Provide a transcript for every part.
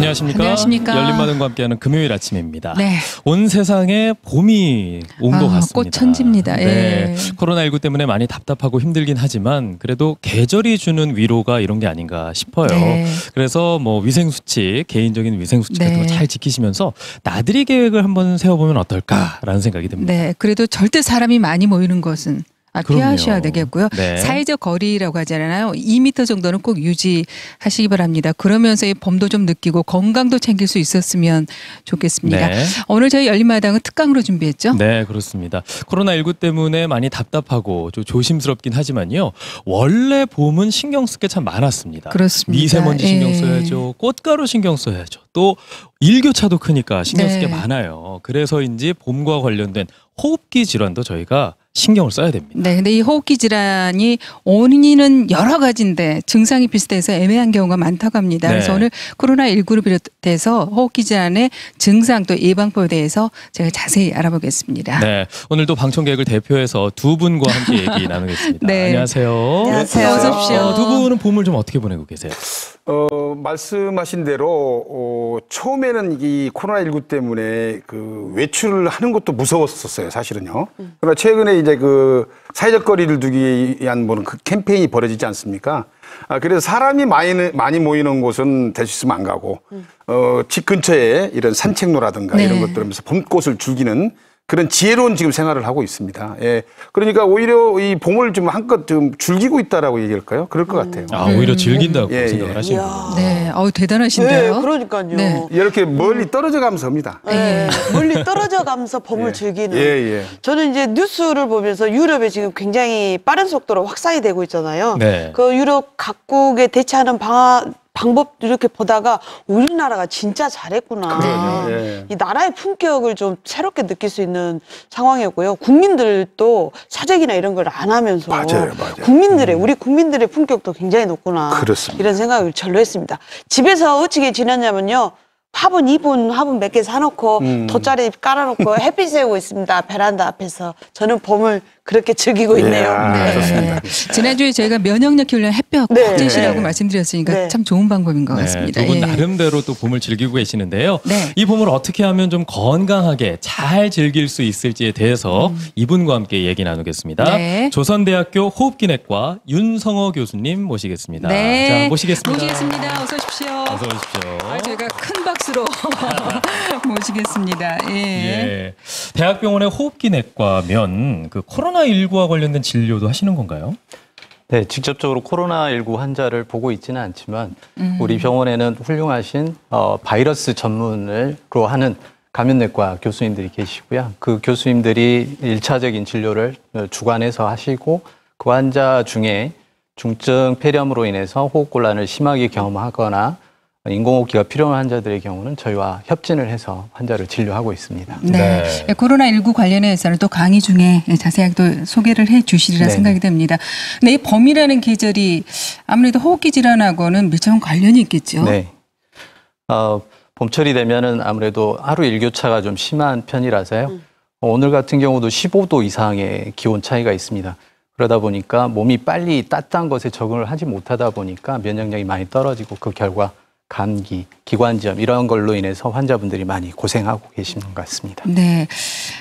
안녕하십니까. 안녕하십니까. 열린마당과 함께하는 금요일 아침입니다. 네. 온 세상에 봄이 온 것 같습니다. 꽃천지입니다. 네. 예. 코로나19 때문에 많이 답답하고 힘들긴 하지만 그래도 계절이 주는 위로가 이런 게 아닌가 싶어요. 네. 그래서 뭐 위생수칙, 개인적인 위생수칙 같은 네. 거 잘 지키시면서 나들이 계획을 한번 세워보면 어떨까라는 생각이 듭니다. 네. 그래도 절대 사람이 많이 모이는 것은 피하셔야 그럼요. 되겠고요. 네. 사회적 거리라고 하잖아요. 2m 정도는 꼭 유지하시기 바랍니다. 그러면서 이 봄도 좀 느끼고 건강도 챙길 수 있었으면 좋겠습니다. 네. 오늘 저희 열린마당은 특강으로 준비했죠? 네, 그렇습니다. 코로나19 때문에 많이 답답하고 좀 조심스럽긴 하지만요. 원래 봄은 신경 쓸 게 참 많았습니다. 그렇습니다. 미세먼지 신경 예. 써야죠. 꽃가루 신경 써야죠. 또 일교차도 크니까 신경 쓸 게 네. 많아요. 그래서인지 봄과 관련된 호흡기 질환도 저희가 신경을 써야 됩니다. 네, 근데 이 호흡기 질환이 원인은 여러 가지인데 증상이 비슷해서 애매한 경우가 많다고 합니다. 네. 그래서 오늘 코로나19를 비롯해서 호흡기 질환의 증상 또 예방법에 대해서 제가 자세히 알아보겠습니다. 네, 오늘도 방청객을 대표해서 두 분과 함께 얘기 나누겠습니다. 네. 안녕하세요. 안녕하세요. 어서 오십시오. 두 분은 봄을 좀 어떻게 보내고 계세요? 말씀하신 대로 처음에는 이 코로나19 때문에 그 외출을 하는 것도 무서웠었어요, 사실은요. 그러나 최근에 이제 그 사회적 거리를 두기 위한 뭐 그 캠페인이 벌어지지 않습니까? 그래서 사람이 많이 모이는 곳은 될 수 있으면 안 가고 집 근처에 이런 산책로라든가 네. 이런 것들 하면서 봄꽃을 즐기는 그런 지혜로운 지금 생활을 하고 있습니다. 예. 그러니까 오히려 이 봄을 좀 한껏 좀 즐기고 있다라고 얘기할까요? 그럴 것 같아요. 오히려 즐긴다고 예, 생각을 예. 하시는 이야. 거예요. 네, 대단하신데요. 네, 그러니까요. 네. 이렇게 멀리 떨어져 가면서 합니다. 네, 멀리 떨어져 가면서 봄을 예. 즐기는. 예, 예. 저는 이제 뉴스를 보면서 유럽에 지금 굉장히 빠른 속도로 확산이 되고 있잖아요. 네. 그 유럽 각국에 대처하는 방법 이렇게 보다가 우리나라가 진짜 잘했구나. 그러네요. 예. 이 나라의 품격을 좀 새롭게 느낄 수 있는 상황이었고요. 국민들도 사재기나 이런 걸 안 하면서 맞아요. 우리 국민들의 품격도 굉장히 높구나. 그렇습니다. 이런 생각을 절로 했습니다. 집에서 어떻게 지냈냐면요. 화분 2분 화분 몇 개 사놓고 돗자리 깔아놓고 햇빛 쐬고 있습니다. 베란다 앞에서. 저는 봄을 그렇게 즐기고 있네요. 네. 좋습니다. 지난주에 저희가 면역력 키우려는 햇볕 네. 꼭 드시라고 네. 말씀드렸으니까 네. 참 좋은 방법인 것 같습니다. 두 분 예. 나름대로 또 봄을 즐기고 계시는데요. 네. 이 봄을 어떻게 하면 좀 건강하게 잘 즐길 수 있을지에 대해서 이분과 함께 얘기 나누겠습니다. 네. 조선대학교 호흡기내과 윤성호 교수님 모시겠습니다. 네. 자, 모시겠습니다. 모시겠습니다. 어서 오십시오. 어서 오십시오. 저희가 큰 박수로 모시겠습니다. 예. 예. 대학병원의 호흡기내과면 그 코로나19와 관련된 진료도 하시는 건가요? 네, 직접적으로 코로나19 환자를 보고 있지는 않지만 우리 병원에는 훌륭하신 바이러스 전문으로 하는 감염내과 교수님들이 계시고요. 그 교수님들이 1차적인 진료를 주관해서 하시고 그 환자 중에 중증 폐렴으로 인해서 호흡곤란을 심하게 경험하거나 인공호흡기가 필요한 환자들의 경우는 저희와 협진을 해서 환자를 진료하고 있습니다. 네. 코로나19 관련해서는 또 강의 중에 자세하게 또 소개를 해 주시리라 네. 생각이 됩니다. 근데 이 봄이라는 계절이 아무래도 호흡기 질환하고는 밀접한 관련이 있겠죠. 네. 봄철이 되면은 아무래도 하루 일교차가 좀 심한 편이라서요. 오늘 같은 경우도 15도 이상의 기온 차이가 있습니다. 그러다 보니까 몸이 빨리 따뜻한 것에 적응을 하지 못하다 보니까 면역력이 많이 떨어지고 그 결과 감기, 기관지염 이런 걸로 인해서 환자분들이 많이 고생하고 계시는 것 같습니다. 네.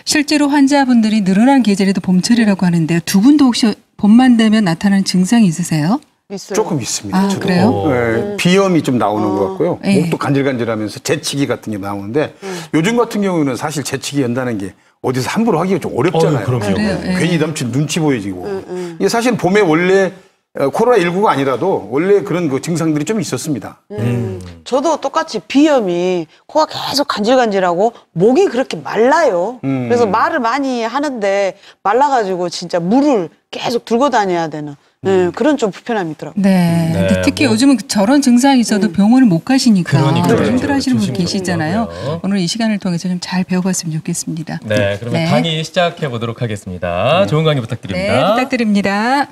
실제로 환자분들이 늘어난 계절에도 봄철이라고 하는데요. 두 분도 혹시 봄만 되면 나타나는 증상이 있으세요? 있어요. 조금 있습니다. 아, 저도. 그래요? 네, 비염이 좀 나오는 것 같고요. 예. 목도 간질간질하면서 재치기 같은 게 나오는데 요즘 같은 경우는 사실 재치기 연다는 게 어디서 함부로 하기가 좀 어렵잖아요. 그럼요. 그래요? 예. 괜히 넘친 눈치 보여지고. 이게 사실 봄에 원래 코로나19가 아니라도 원래 그런 그 증상들이 좀 있었습니다. 저도 똑같이 비염이 코가 계속 간질간질하고 목이 그렇게 말라요. 그래서 말을 많이 하는데 말라가지고 진짜 물을 계속 들고 다녀야 되는 그런 좀 불편함이 있더라고요. 네. 네, 근데 특히 뭐. 요즘은 저런 증상이 있어도 병원을 못 가시니까 그러니까요. 힘들어하시는 분 조심스럽더라고요. 계시잖아요. 오늘 이 시간을 통해서 좀 잘 배워봤으면 좋겠습니다. 네, 그러면 네. 강의 시작해 보도록 하겠습니다. 좋은 강의 부탁드립니다. 네, 부탁드립니다.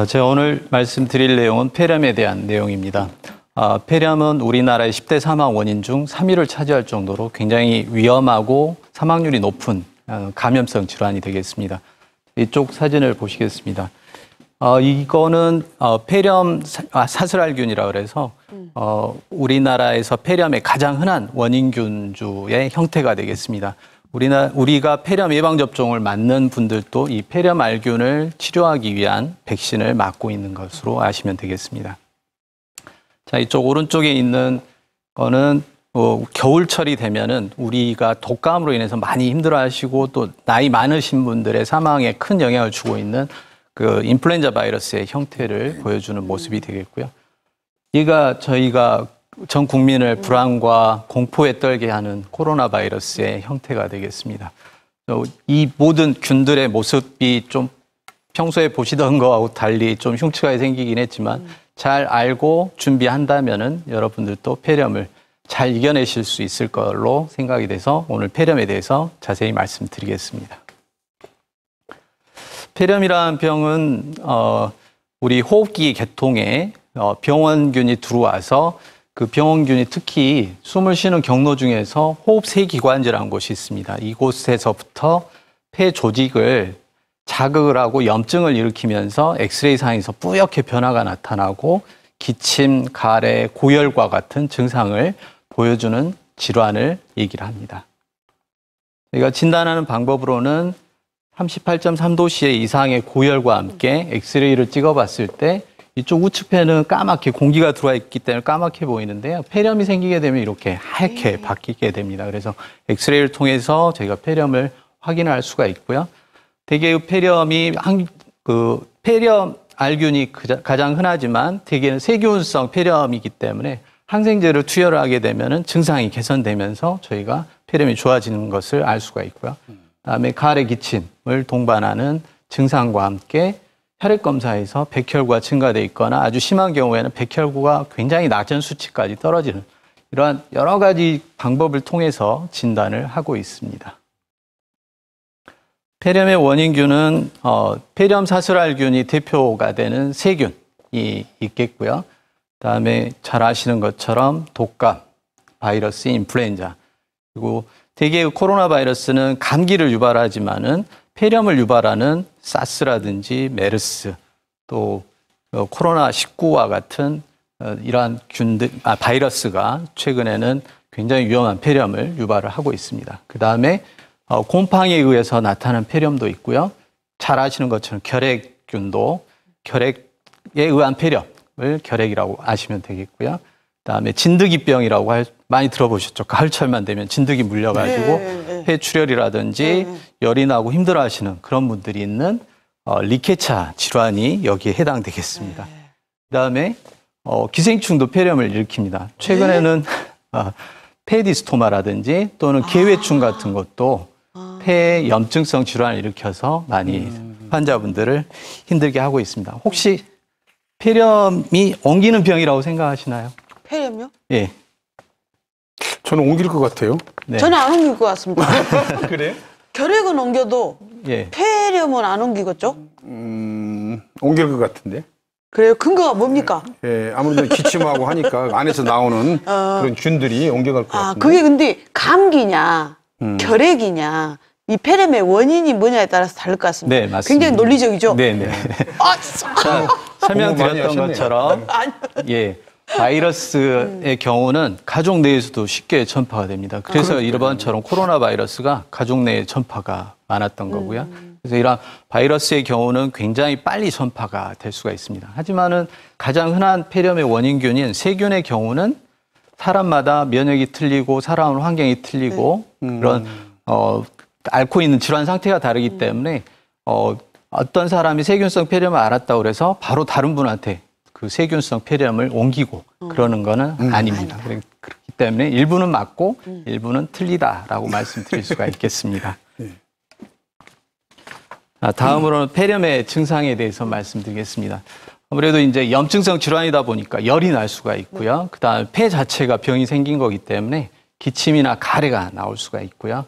제가 오늘 말씀드릴 내용은 폐렴에 대한 내용입니다. 폐렴은 우리나라의 10대 사망 원인 중 3위를 차지할 정도로 굉장히 위험하고 사망률이 높은 감염성 질환이 되겠습니다. 이쪽 사진을 보시겠습니다. 이거는 폐렴 사슬알균이라고 그래서 우리나라에서 폐렴의 가장 흔한 원인균주의 형태가 되겠습니다. 우리가 폐렴 예방 접종을 맞는 분들도 이 폐렴 알균을 치료하기 위한 백신을 맞고 있는 것으로 아시면 되겠습니다. 자, 이쪽 오른쪽에 있는 거는 겨울철이 되면은 우리가 독감으로 인해서 많이 힘들어하시고 또 나이 많으신 분들의 사망에 큰 영향을 주고 있는 그 인플루엔자 바이러스의 형태를 보여주는 모습이 되겠고요. 이가 저희가 전 국민을 불안과 공포에 떨게 하는 코로나 바이러스의 형태가 되겠습니다. 이 모든 균들의 모습이 좀 평소에 보시던 거하고 달리 좀 흉측하게 생기긴 했지만 잘 알고 준비한다면은 여러분들도 폐렴을 잘 이겨내실 수 있을 걸로 생각이 돼서 오늘 폐렴에 대해서 자세히 말씀드리겠습니다. 폐렴이라는 병은 우리 호흡기 계통에 병원균이 들어와서 그 병원균이 특히 숨을 쉬는 경로 중에서 호흡세기관지라는 곳이 있습니다. 이곳에서부터 폐 조직을 자극을 하고 염증을 일으키면서 엑스레이 상에서 뿌옇게 변화가 나타나고 기침, 가래, 고열과 같은 증상을 보여주는 질환을 얘기를 합니다. 저희가 진단하는 방법으로는 38.3도씨의 이상의 고열과 함께 엑스레이를 찍어봤을 때 이쪽 우측폐는 까맣게 공기가 들어와 있기 때문에 까맣게 보이는데요. 폐렴이 생기게 되면 이렇게 하얗게 바뀌게 됩니다. 그래서 엑스레이를 통해서 저희가 폐렴을 확인할 수가 있고요. 대개 폐렴이 폐렴 알균이 가장 흔하지만 대개는 세균성 폐렴이기 때문에 항생제를 투여하게 되면은 증상이 개선되면서 저희가 폐렴이 좋아지는 것을 알 수가 있고요. 그다음에 가래 기침을 동반하는 증상과 함께 혈액 검사에서 백혈구가 증가돼 있거나 아주 심한 경우에는 백혈구가 굉장히 낮은 수치까지 떨어지는 이러한 여러 가지 방법을 통해서 진단을 하고 있습니다. 폐렴의 원인균은 폐렴 사슬알균이 대표가 되는 세균이 있겠고요. 그다음에 잘 아시는 것처럼 독감, 바이러스, 인플루엔자, 그리고 대개 코로나 바이러스는 감기를 유발하지만은 폐렴을 유발하는 사스라든지 메르스, 또 코로나19와 같은 이러한 바이러스가 최근에는 굉장히 위험한 폐렴을 유발을 하고 있습니다. 그 다음에 곰팡이에 의해서 나타나는 폐렴도 있고요. 잘 아시는 것처럼 결핵균도 결핵에 의한 폐렴을 결핵이라고 아시면 되겠고요. 그다음에 진드기병이라고 많이 들어보셨죠. 가을철만 되면 진드기 물려가지고 폐출혈이라든지 열이 나고 힘들어하시는 그런 분들이 있는 리케차 질환이 여기에 해당되겠습니다. 그다음에 기생충도 폐렴을 일으킵니다. 최근에는 페디스토마라든지 또는 개회충 같은 것도 폐 염증성 질환을 일으켜서 많이 환자분들을 힘들게 하고 있습니다. 혹시 폐렴이 옮기는 병이라고 생각하시나요? 폐렴요? 예. 저는 옮길 것 같아요. 네. 저는 안 옮길 것 같습니다. 그래요? 결핵은 옮겨도 예. 폐렴은 안 옮기겠죠? 옮길 것 같은데. 그래요? 근거가 뭡니까? 예, 아무래도 기침하고 하니까 안에서 나오는 그런 균들이 옮겨갈 것 같은데. 그게 근데 감기냐, 결핵이냐, 이 폐렴의 원인이 뭐냐에 따라서 다를 것 같습니다. 네, 맞습니다. 굉장히 논리적이죠? 네네. 자, 설명드렸던 것처럼 예. 바이러스의 경우는 가족 내에서도 쉽게 전파가 됩니다. 그래서 이번처럼 코로나 바이러스가 가족 내에 전파가 많았던 거고요. 그래서 이런 바이러스의 경우는 굉장히 빨리 전파가 될 수가 있습니다. 하지만은 가장 흔한 폐렴의 원인균인 세균의 경우는 사람마다 면역이 틀리고 살아오는 환경이 틀리고 그런 앓고 있는 질환 상태가 다르기 때문에 어떤 사람이 세균성 폐렴을 앓았다고 해서 바로 다른 분한테 그 세균성 폐렴을 옮기고 그러는 거는 아닙니다. 그렇기 때문에 일부는 맞고 일부는 틀리다라고 말씀드릴 수가 있겠습니다. 다음으로는 폐렴의 증상에 대해서 말씀드리겠습니다. 아무래도 이제 염증성 질환이다 보니까 열이 날 수가 있고요. 그다음에 폐 자체가 병이 생긴 거기 때문에 기침이나 가래가 나올 수가 있고요.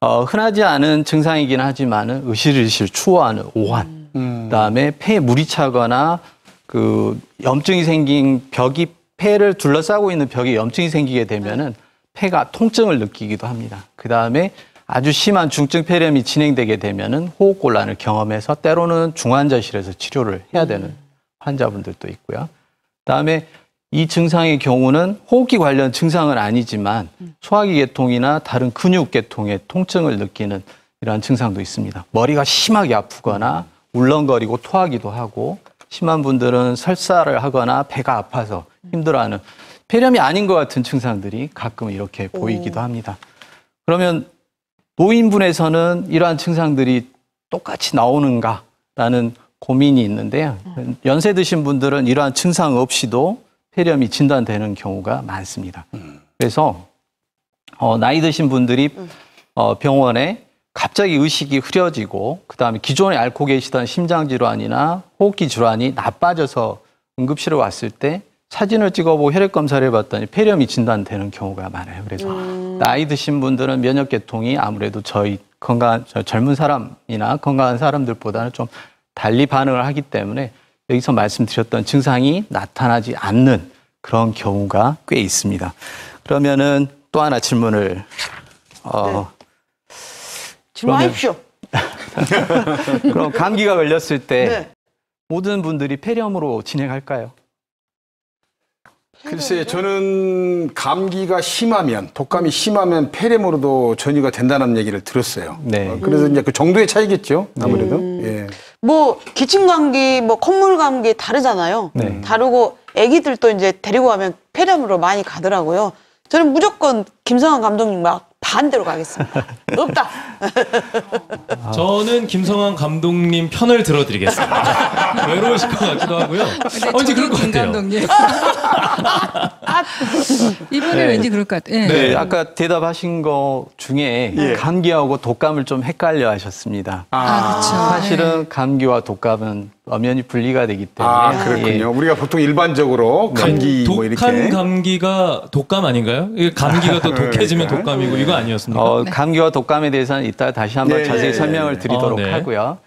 흔하지 않은 증상이긴 하지만은 으실으실 추워하는 오한, 그다음에 폐에 물이 차거나 그 염증이 생긴 벽이 폐를 둘러싸고 있는 벽에 염증이 생기게 되면은 폐가 통증을 느끼기도 합니다. 그다음에 아주 심한 중증 폐렴이 진행되게 되면은 호흡곤란을 경험해서 때로는 중환자실에서 치료를 해야 되는 환자분들도 있고요. 그다음에 이 증상의 경우는 호흡기 관련 증상은 아니지만 소화기 계통이나 다른 근육 계통의 통증을 느끼는 이러한 증상도 있습니다. 머리가 심하게 아프거나 울렁거리고 토하기도 하고 심한 분들은 설사를 하거나 배가 아파서 힘들어하는 폐렴이 아닌 것 같은 증상들이 가끔 이렇게 보이기도 합니다. 그러면 노인분에서는 이러한 증상들이 똑같이 나오는가라는 고민이 있는데요. 연세 드신 분들은 이러한 증상 없이도 폐렴이 진단되는 경우가 많습니다. 그래서 나이 드신 분들이 병원에 갑자기 의식이 흐려지고 그다음에 기존에 앓고 계시던 심장질환이나 호흡기 질환이 나빠져서 응급실에 왔을 때 사진을 찍어보고 혈액 검사를 해봤더니 폐렴이 진단되는 경우가 많아요. 그래서 나이 드신 분들은 면역 계통이 아무래도 저희 건강한 젊은 사람이나 건강한 사람들보다는 좀 달리 반응을 하기 때문에 여기서 말씀드렸던 증상이 나타나지 않는 그런 경우가 꽤 있습니다. 그러면은 또 하나 질문을 질문하십시오. 그럼 감기가 걸렸을 때 네. 모든 분들이 폐렴으로 진행할까요? 글쎄, 저는 감기가 심하면, 독감이 심하면 폐렴으로도 전이가 된다는 얘기를 들었어요. 네. 그래서 이제 그 정도의 차이겠죠, 아무래도. 예. 뭐 기침 감기, 뭐 콧물 감기 다르잖아요. 네. 다르고 아기들도 이제 데리고 가면 폐렴으로 많이 가더라고요. 저는 무조건 김성환 감독님 막 반대로 가겠습니다. 없다. 저는 김성환 감독님 편을 들어드리겠습니다. 외로우실 것 같기도 하고요. 왠지 그럴 것 같아요. 감독님. 이번에 네. 왠지 그럴 것 같아요. 네, 아까 대답하신 거 중에 감기하고 독감을 좀 헷갈려 하셨습니다. 그렇죠. 사실은 감기와 독감은 엄연히 분리가 되기 때문에. 아, 그렇군요. 우리가 보통 일반적으로 감기 뭐 이렇게. 독한 감기가 독감 아닌가요? 이게 감기가 더 독해지면 독감이고 이거 아니었습니까? 감기와 독감에 대해서는 이따 다시 한번 네, 자세히 네, 설명을 네. 드리도록 네. 하고요.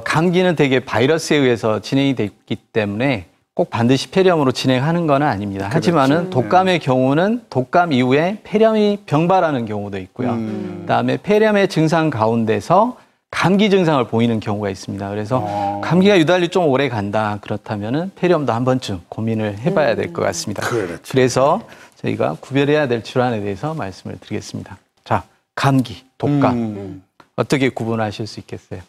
감기는 되게 바이러스에 의해서 진행이 되기 때문에 꼭 반드시 폐렴으로 진행하는 건 아닙니다. 하지만은 독감의 경우는 독감 이후에 폐렴이 병발하는 경우도 있고요. 그다음에 폐렴의 증상 가운데서 감기 증상을 보이는 경우가 있습니다. 그래서 감기가 유달리 좀 오래 간다 그렇다면은 폐렴도 한 번쯤 고민을 해봐야 될 것 같습니다. 그렇죠. 그래서 저희가 구별해야 될 질환에 대해서 말씀을 드리겠습니다. 자, 감기, 독감 어떻게 구분하실 수 있겠어요?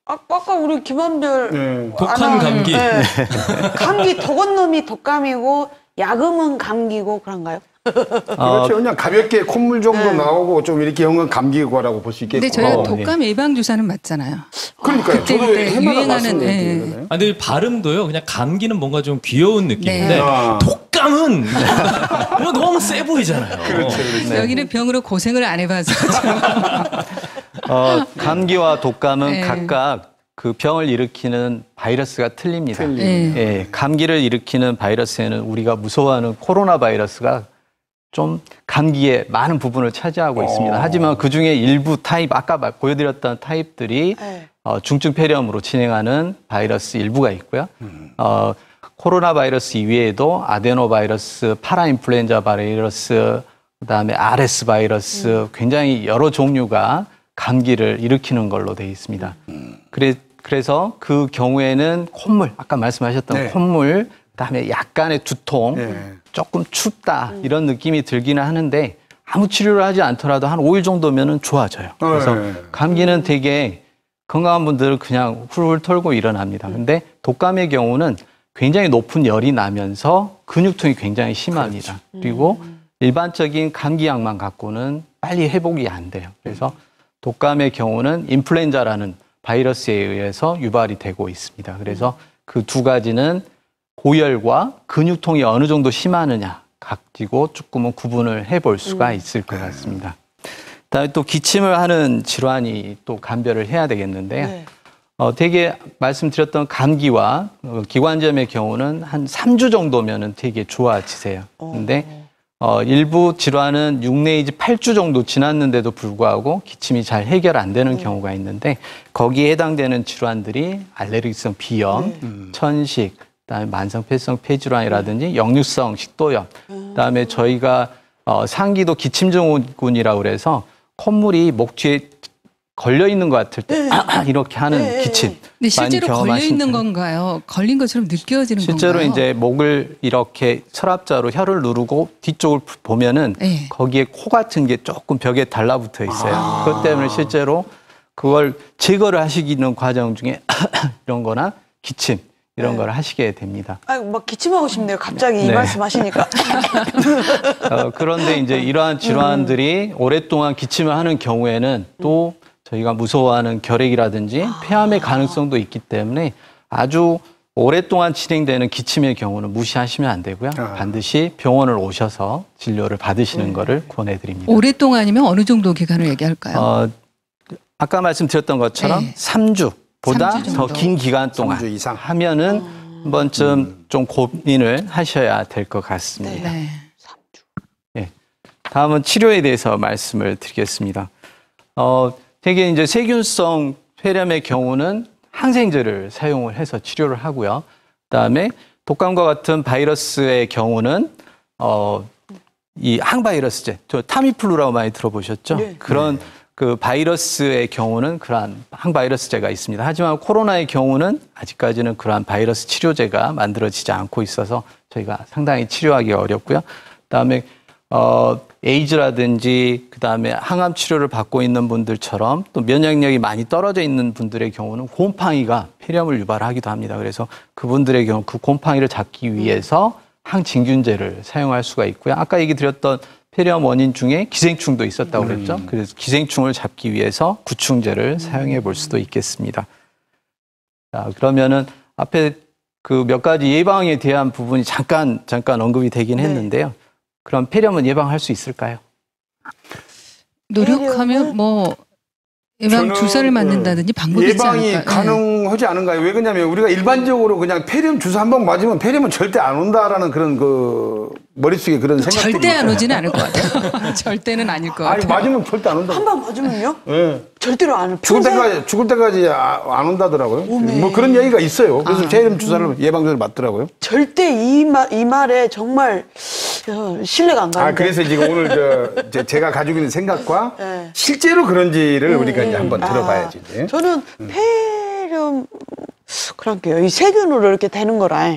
아까 우리 김한별 네. 독한 감기. 네. 감기 독은 놈이 독감이고 약음은 감기고 그런가요? 그렇죠. 그냥 가볍게 콧물 정도 나오고 좀 이렇게 한 건 감기고라고 볼 수 있겠고. 근데 저희가 독감 예방 주사는 맞잖아요. 그러니까요. 그때 저도 해마다 유행하는, 말씀드리잖아요. 아, 근데 발음도요. 그냥 감기는 뭔가 좀 귀여운 느낌인데 네. 독감은 뭔가 너무 세 보이잖아요. 여기는 병으로 고생을 안 해봐서. 감기와 독감은 네. 각각 그 병을 일으키는 바이러스가 틀립니다. 네. 예, 감기를 일으키는 바이러스에는 우리가 무서워하는 코로나 바이러스가 좀 감기의 많은 부분을 차지하고 있습니다. 하지만 그 중에 일부 타입, 아까 보여드렸던 타입들이 네. 중증 폐렴으로 진행하는 바이러스 일부가 있고요. 코로나 바이러스 이외에도 아데노 바이러스, 파라인플루엔자 바이러스, 그다음에 RS 바이러스 굉장히 여러 종류가 감기를 일으키는 걸로 되어 있습니다. 그래서 그 경우에는 콧물, 아까 말씀하셨던 네. 콧물, 그다음에 약간의 두통, 네. 조금 춥다 이런 느낌이 들기는 하는데 아무 치료를 하지 않더라도 한 5일 정도면은 좋아져요. 그래서 네. 감기는 되게 건강한 분들은 그냥 훌훌 털고 일어납니다. 근데 독감의 경우는 굉장히 높은 열이 나면서 근육통이 굉장히 심합니다. 그리고 일반적인 감기약만 갖고는 빨리 회복이 안 돼요. 그래서 독감의 경우는 인플루엔자라는 바이러스에 의해서 유발이 되고 있습니다. 그래서 그 두 가지는 고열과 근육통이 어느 정도 심하느냐 가지고 조금은 구분을 해볼 수가 있을 것 같습니다. 그다음에 또 기침을 하는 질환이 또 감별을 해야 되겠는데요. 네. 되게 말씀드렸던 감기와 기관지염의 경우는 한 3주 정도면은 되게 좋아지세요. 근데 일부 질환은 6 내지 8주 정도 지났는데도 불구하고 기침이 잘 해결 안 되는 경우가 있는데 거기에 해당되는 질환들이 알레르기성 비염, 천식, 그다음에 만성폐성 폐질환이라든지 역류성 식도염, 그다음에 저희가 상기도 기침증후군이라고 그래서 콧물이 목 뒤에 걸려 있는 것 같을 때 이렇게 하는 기침. 근데 실제로 많이 걸려 있는 경험하신 건가요? 걸린 것처럼 느껴지는 실제로 건가요? 이제 목을 이렇게 서랍자로 혀를 누르고 뒤쪽을 보면은 네. 거기에 코 같은 게 조금 벽에 달라붙어 있어요. 그것 때문에 실제로 그걸 제거를 하시는 과정 중에 이런 거나 기침 이런 걸 하시게 됩니다. 아이고, 막 기침하고 싶네요. 갑자기 이 네. 말씀 하시니까. 그런데 이제 이러한 질환들이 오랫동안 기침을 하는 경우에는 또 저희가 무서워하는 결핵이라든지 폐암의 가능성도 있기 때문에 아주 오랫동안 진행되는 기침의 경우는 무시하시면 안 되고요. 반드시 병원을 오셔서 진료를 받으시는 거를 권해드립니다. 오랫동안이면 어느 정도 기간을 얘기할까요? 아까 말씀드렸던 것처럼 네. 3주보다 3주 정도. 더 긴 기간 동안 3주 이상. 하면은 한 번쯤 좀 고민을 하셔야 될 것 같습니다. 네. 다음은 치료에 대해서 말씀을 드리겠습니다. 되게 이제 세균성 폐렴의 경우는 항생제를 사용을 해서 치료를 하고요. 그다음에 독감과 같은 바이러스의 경우는 이 항바이러스제, 저 타미플루라고 많이 들어보셨죠? 네. 그런 그 바이러스의 경우는 그러한 항바이러스제가 있습니다. 하지만 코로나의 경우는 아직까지는 그러한 바이러스 치료제가 만들어지지 않고 있어서 저희가 상당히 치료하기 어렵고요. 그다음에 에이즈라든지 그다음에 항암 치료를 받고 있는 분들처럼 또 면역력이 많이 떨어져 있는 분들의 경우는 곰팡이가 폐렴을 유발하기도 합니다. 그래서 그분들의 경우 그 곰팡이를 잡기 위해서 항진균제를 사용할 수가 있고요. 아까 얘기 드렸던 폐렴 원인 중에 기생충도 있었다고 그랬죠. 그래서 기생충을 잡기 위해서 구충제를 사용해 볼 수도 있겠습니다. 자, 그러면은 앞에 그 몇 가지 예방에 대한 부분이 잠깐 언급이 되긴 했는데요. 그럼 폐렴은 예방할 수 있을까요? 노력하면 뭐 예방 저는, 주사를 맞는다든지 방법이 있지 예방이 않을까요? 가능하지 않은가요? 왜 그러냐면 우리가 일반적으로 그냥 폐렴 주사 한 방 맞으면 폐렴은 절대 안 온다라는 그런 그 머릿속에 그런 생각들이 절대 안 있잖아요. 오지는 않을 것 같아요. 절대는 아닐 것 아니 같아요. 맞으면 절대 안 온다. 한 방 맞으면요? 예. 절대로 안 해요. 죽을 때까지 안 온다더라고요. 뭐 그런 얘기가 있어요. 그래서 폐렴 주사를 예방주사를 맞더라고요. 절대 이 말에 정말 신뢰가 안 가는데. 그래서 지금 오늘 제가 가지고 있는 생각과 네. 실제로 그런지를 우리가 이제 한번 들어봐야지. 이제. 저는 폐렴 그럴게요. 이 세균으로 이렇게 되는 거라.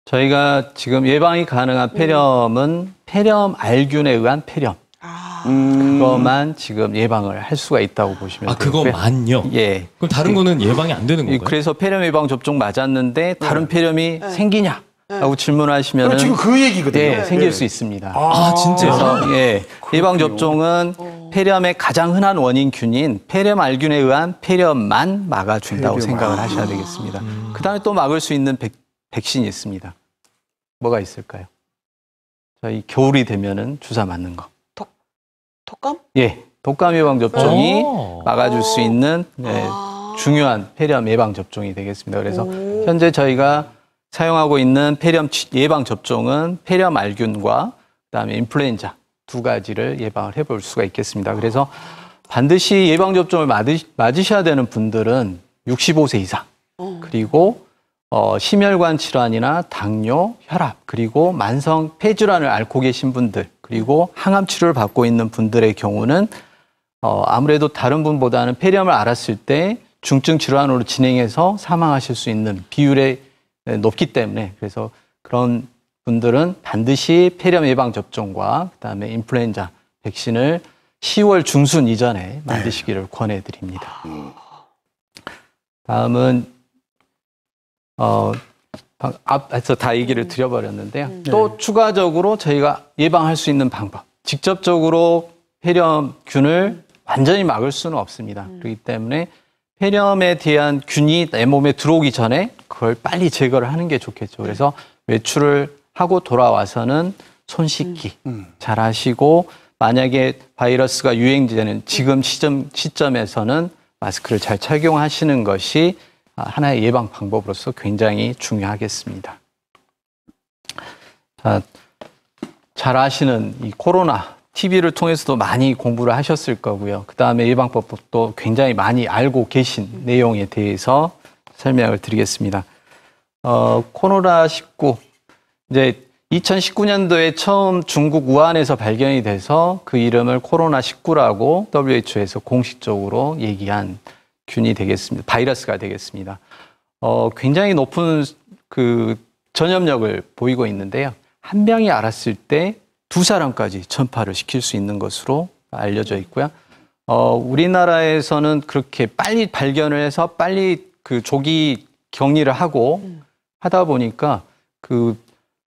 저희가 지금 예방이 가능한 폐렴은 폐렴 알균에 의한 폐렴. 그것만 지금 예방을 할 수가 있다고 보시면 되고요. 그것만요? 예. 그럼 다른 거는 예방이 안 되는 건가요? 그래서 폐렴 예방 접종 맞았는데 다른 폐렴이 생기냐? 라고 질문하시면은 지금 그 얘기거든요. 네, 생길 수 있습니다. 진짜요? 그래서 예방 접종은 폐렴의 가장 흔한 원인균인 폐렴 알균에 의한 폐렴만 막아준다고 폐렴. 생각을 하셔야 되겠습니다. 그다음에 또 막을 수 있는 백신이 있습니다. 뭐가 있을까요? 저희 겨울이 되면은 주사 맞는 거. 독감? 예, 독감 예방 접종이 오. 막아줄 수 있는 중요한 폐렴 예방 접종이 되겠습니다. 그래서 현재 저희가 사용하고 있는 폐렴 예방 접종은 폐렴 알균과 그다음에 인플루엔자 두 가지를 예방을 해볼 수가 있겠습니다. 그래서 반드시 예방 접종을 맞으셔야 되는 분들은 65세 이상 그리고 심혈관 질환이나 당뇨, 혈압 그리고 만성 폐질환을 앓고 계신 분들 그리고 항암 치료를 받고 있는 분들의 경우는 아무래도 다른 분보다는 폐렴을 앓았을 때 중증 질환으로 진행해서 사망하실 수 있는 비율이 높기 때문에 그래서 그런 분들은 반드시 폐렴 예방 접종과 그다음에 인플루엔자 백신을 10월 중순 이전에 맞으시기를 권해드립니다. 다음은 앞에서 다 얘기를 드려버렸는데요. 또 추가적으로 저희가 예방할 수 있는 방법. 직접적으로 폐렴균을 완전히 막을 수는 없습니다. 그렇기 때문에 폐렴에 대한 균이 내 몸에 들어오기 전에 그걸 빨리 제거를 하는 게 좋겠죠. 그래서 외출을 하고 돌아와서는 손 씻기 잘 하시고 만약에 바이러스가 유행되는 지금 시점에서는 마스크를 잘 착용하시는 것이 하나의 예방 방법으로서 굉장히 중요하겠습니다. 자, 잘 아시는 이 코로나 TV를 통해서도 많이 공부를 하셨을 거고요. 그 다음에 예방법도 굉장히 많이 알고 계신 내용에 대해서 설명을 드리겠습니다. 코로나19 이제 2019년도에 처음 중국 우한에서 발견이 돼서 그 이름을 코로나19라고 WHO에서 공식적으로 얘기한 균이 되겠습니다. 바이러스가 되겠습니다. 굉장히 높은 그 전염력을 보이고 있는데요. 한 명이 알았을 때 두 사람까지 전파를 시킬 수 있는 것으로 알려져 있고요. 우리나라에서는 그렇게 빨리 발견을 해서 빨리 그 조기 격리를 하고 하다 보니까 그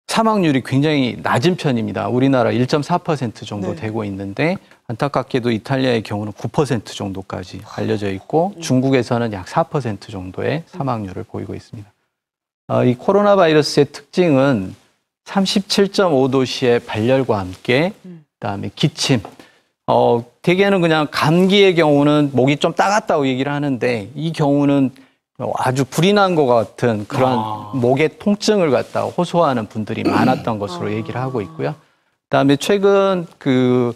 사망률이 굉장히 낮은 편입니다. 우리나라 1.4% 정도 되고 있는데 안타깝게도 이탈리아의 경우는 9% 정도까지 알려져 있고 중국에서는 약 4% 정도의 사망률을 보이고 있습니다. 이 코로나 바이러스의 특징은 37.5도씨의 발열과 함께 그다음에 기침, 대개는 그냥 감기의 경우는 목이 좀 따갑다고 얘기를 하는데 이 경우는 아주 불이 난 것 같은 그런 목의 통증을 갖다 호소하는 분들이 많았던 것으로 얘기를 하고 있고요. 그다음에 최근 그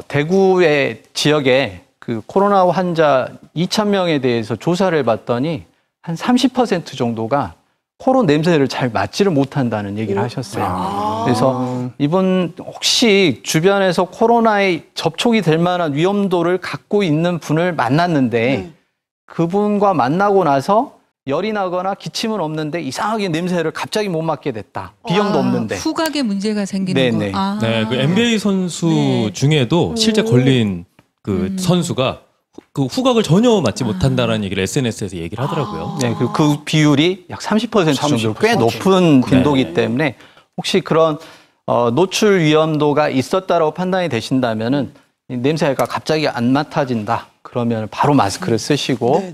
대구의 지역에 그 코로나 환자 2,000명에 대해서 조사를 해봤더니 한 30% 정도가 코로 냄새를 잘 맡지를 못한다는 얘기를 하셨어요. 그래서 이분 혹시 주변에서 코로나에 접촉이 될 만한 위험도를 갖고 있는 분을 만났는데 그분과 만나고 나서 열이 나거나 기침은 없는데 이상하게 냄새를 갑자기 못 맡게 됐다. 비염도 없는데. 후각에 문제가 생기는 네네. 거. 네, 그 NBA 선수 네. 중에도 실제 걸린 그 선수가 그 후각을 전혀 맡지 못한다는 얘기를 SNS에서 얘기를 하더라고요. 네, 그 비율이 약 30% 정도 꽤 높은 빈도이기 때문에 혹시 그런 노출 위험도가 있었다라고 판단이 되신다면은 이 냄새가 갑자기 안 맡아진다. 그러면 바로 마스크를 쓰시고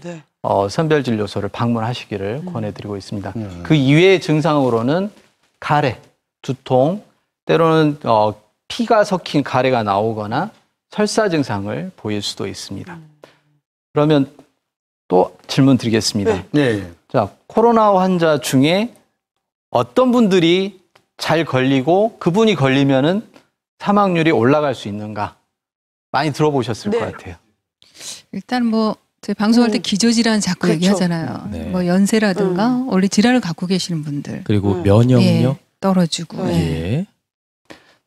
선별진료소를 방문하시기를 권해드리고 있습니다. 그 이외의 증상으로는 가래, 두통, 때로는 피가 섞인 가래가 나오거나 설사 증상을 보일 수도 있습니다. 그러면 또 질문 드리겠습니다. 네. 자, 코로나 환자 중에 어떤 분들이 잘 걸리고 그분이 걸리면은 사망률이 올라갈 수 있는가? 많이 들어보셨을 것 같아요. 일단 뭐 저희 방송할 때 기저질환 자꾸 그렇죠. 얘기하잖아요. 네. 뭐 연세라든가 원래 질환을 갖고 계시는 분들 그리고 면역력. 예, 떨어지고 예.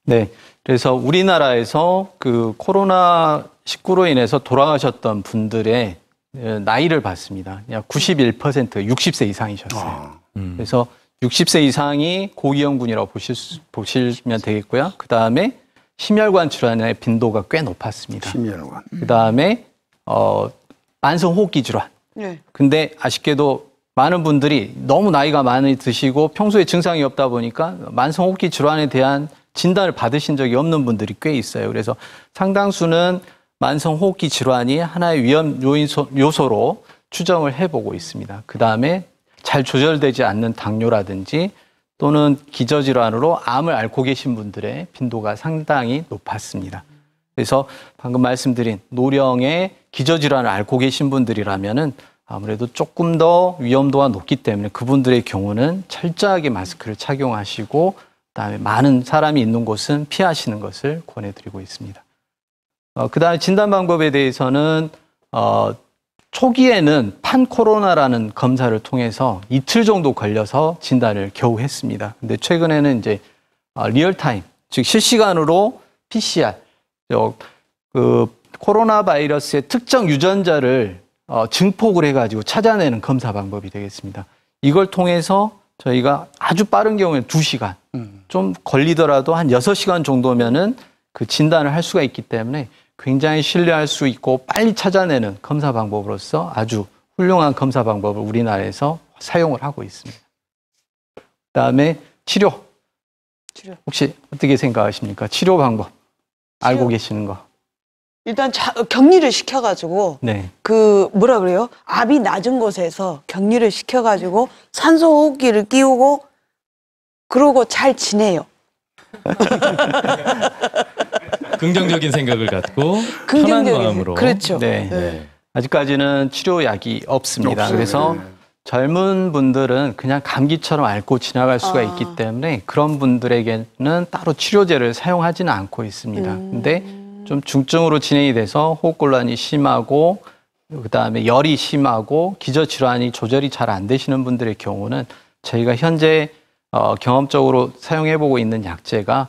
네. 그래서 우리나라에서 그 코로나19로 인해서 돌아가셨던 분들의 나이를 봤습니다. 약 91% 60세 이상이셨어요. 그래서 60세 이상이 고위험군이라고 보시면 되겠고요. 그 다음에 심혈관 질환의 빈도가 꽤 높았습니다. 심혈관. 그 다음에 만성호흡기 질환. 근데 아쉽게도 많은 분들이 너무 나이가 많이 드시고 평소에 증상이 없다 보니까 만성호흡기 질환에 대한 진단을 받으신 적이 없는 분들이 꽤 있어요. 그래서 상당수는 만성호흡기 질환이 하나의 위험 요소로 추정을 해보고 있습니다. 그 다음에 잘 조절되지 않는 당뇨라든지 또는 기저질환으로 암을 앓고 계신 분들의 빈도가 상당히 높았습니다. 그래서 방금 말씀드린 노령의 기저질환을 앓고 계신 분들이라면은 아무래도 조금 더 위험도가 높기 때문에 그분들의 경우는 철저하게 마스크를 착용하시고 그다음에 많은 사람이 있는 곳은 피하시는 것을 권해드리고 있습니다. 그다음에 진단 방법에 대해서는 초기에는 판코로나라는 검사를 통해서 이틀 정도 걸려서 진단을 겨우 했습니다. 근데 최근에는 이제 리얼타임, 즉 실시간으로 PCR, 그 코로나 바이러스의 특정 유전자를 증폭을 해가지고 찾아내는 검사 방법이 되겠습니다. 이걸 통해서 저희가 아주 빠른 경우에는 2시간, 좀 걸리더라도 한 6시간 정도면은 그 진단을 할 수가 있기 때문에 굉장히 신뢰할 수 있고 빨리 찾아내는 검사 방법으로서 아주 훌륭한 검사 방법을 우리나라에서 사용을 하고 있습니다. 그다음에 치료. 혹시 어떻게 생각하십니까? 치료 방법 알고 계시는 거. 일단 격리를 시켜가지고 네. 그 뭐라 그래요? 압이 낮은 곳에서 격리를 시켜가지고 산소호흡기를 끼우고 그러고 잘 지내요. 긍정적인 생각을 갖고 편한 긍정적인 마음으로. 그렇죠. 네. 네. 아직까지는 치료약이 없습니다. 없어요. 그래서 네. 젊은 분들은 그냥 감기처럼 앓고 지나갈 수가 있기 때문에 그런 분들에게는 따로 치료제를 사용하지는 않고 있습니다. 근데 좀 중증으로 진행이 돼서 호흡곤란이 심하고 그다음에 열이 심하고 기저질환이 조절이 잘 안 되시는 분들의 경우는 저희가 현재 경험적으로 사용해보고 있는 약제가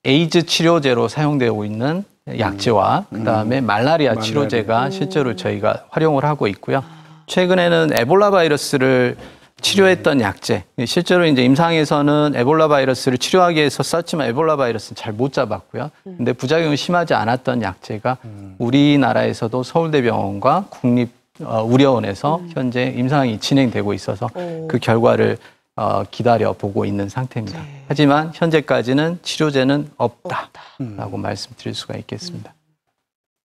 에이즈 치료제로 사용되고 있는 약제와 그다음에 말라리아 치료제가 실제로 저희가 활용을 하고 있고요. 최근에는 에볼라 바이러스를 치료했던 약제, 실제로 이제 임상에서는 에볼라 바이러스를 치료하기 위해서 썼지만 에볼라 바이러스는 잘 못 잡았고요. 근데 부작용이 심하지 않았던 약제가 우리나라에서도 서울대병원과 국립의료원에서 현재 임상이 진행되고 있어서 그 결과를 기다려 보고 있는 상태입니다. 하지만 현재까지는 치료제는 없다라고 말씀드릴 수가 있겠습니다.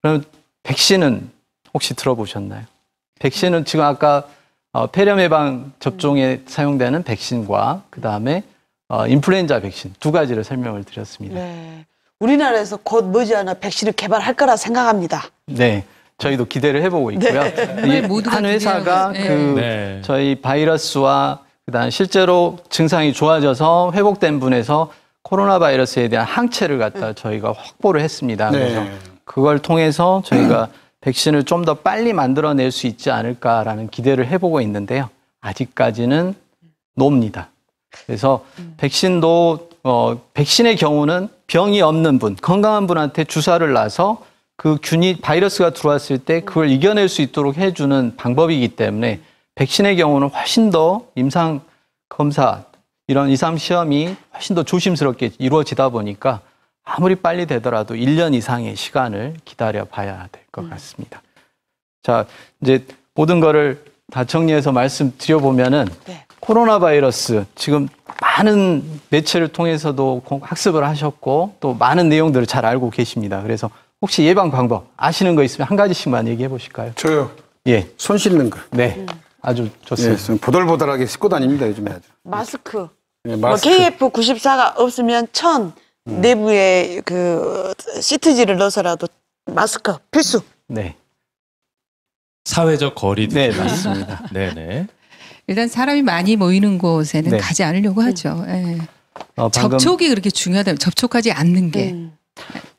그럼 백신은 혹시 들어보셨나요? 백신은 지금 아까 폐렴 예방 접종에 사용되는 백신과 그다음에 인플루엔자 백신 두 가지를 설명을 드렸습니다. 네. 우리나라에서 곧 머지않아 백신을 개발할 거라 생각합니다. 네. 저희도 기대를 해보고 있고요. 네. 모두가 한 회사가 기대하고 네. 저희 바이러스와 그다음 실제로 증상이 좋아져서 회복된 분에서 코로나 바이러스에 대한 항체를 갖다 저희가 확보를 했습니다. 네. 그래서 그걸 통해서 저희가 백신을 좀 더 빨리 만들어낼 수 있지 않을까라는 기대를 해보고 있는데요. 아직까지는 놉니다. 그래서 백신도 백신의 경우는 병이 없는 분, 건강한 분한테 주사를 놔서 그 바이러스가 들어왔을 때 그걸 이겨낼 수 있도록 해주는 방법이기 때문에 백신의 경우는 훨씬 더 임상 검사 이런 2, 3 시험이 훨씬 더 조심스럽게 이루어지다 보니까 아무리 빨리 되더라도 1년 이상의 시간을 기다려 봐야 될 것 같습니다. 자, 이제 모든 거를 다 정리해서 말씀드려보면은 네. 코로나 바이러스 지금 많은 매체를 통해서도 학습을 하셨고 또 많은 내용들을 잘 알고 계십니다. 그래서 혹시 예방 방법 아시는 거 있으면 한 가지씩만 얘기해 보실까요? 저요. 예. 손 씻는 거. 네. 아주 좋습니다. 예, 보들보들하게 씻고 다닙니다, 요즘에 아주. 마스크. 예, 뭐 마스크. KF94가 없으면 내부에 그 시트지를 넣어서라도 마스크 필수. 네. 사회적 거리두기. 네, 맞습니다. 네네. 일단 사람이 많이 모이는 곳에는 네. 가지 않으려고 하죠. 예. 방금 접촉이 그렇게 중요하다. 접촉하지 않는 게.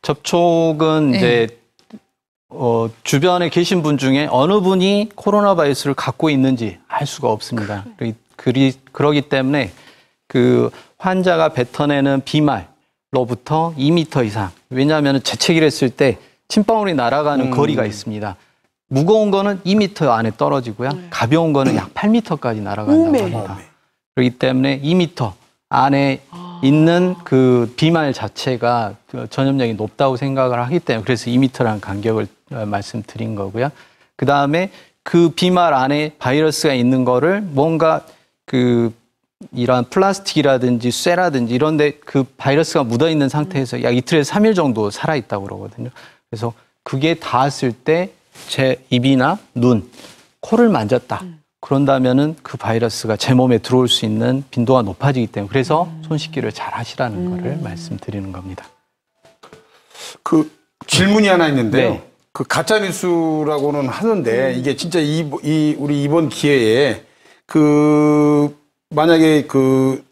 접촉은 네. 이제 주변에 계신 분 중에 어느 분이 코로나 바이러스를 갖고 있는지 알 수가 없습니다. 그러기 때문에 그 환자가 뱉어내는 비말로부터 2m 이상. 왜냐하면 재채기를 했을 때 침방울이 날아가는 거리가 있습니다. 무거운 거는 2m 안에 떨어지고요. 가벼운 거는 약 8m까지 날아간다고 합니다. 그렇기 때문에 2m 안에 있는 그 비말 자체가 전염력이 높다고 생각을 하기 때문에 그래서 2m라는 간격을 말씀드린 거고요. 그 다음에 그 비말 안에 바이러스가 있는 거를 뭔가 이러한 플라스틱이라든지 쇠라든지 이런데 그 바이러스가 묻어 있는 상태에서 약 이틀에서 3일 정도 살아 있다고 그러거든요. 그래서 그게 닿았을 때 제 입이나 눈, 코를 만졌다. 그런다면은 그 바이러스가 제 몸에 들어올 수 있는 빈도가 높아지기 때문에 그래서 손 씻기를 잘 하시라는 거를 말씀드리는 겁니다. 그 질문이 하나 있는데요. 네. 그 가짜 뉴스라고는 하는데 이게 진짜 우리 이번 기회에 만약에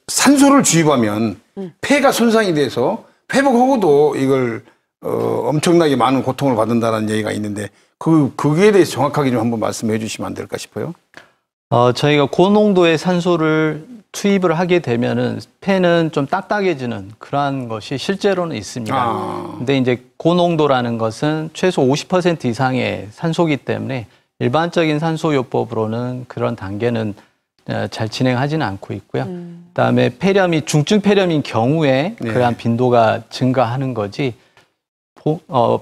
산소를 주입하면 폐가 손상이 돼서 회복하고도 이걸 엄청나게 많은 고통을 받는다는 얘기가 있는데 그거에 대해서 정확하게 좀 한번 말씀해 주시면 안 될까 싶어요. 저희가 고농도의 산소를 투입을 하게 되면은 폐는 좀 딱딱해지는 그러한 것이 실제로는 있습니다. 근데 이제 고농도라는 것은 최소 50% 이상의 산소이기 때문에 일반적인 산소요법으로는 그런 단계는 잘 진행하지는 않고 있고요. 그다음에 폐렴이 중증 폐렴인 경우에 그러한 빈도가 증가하는 거지.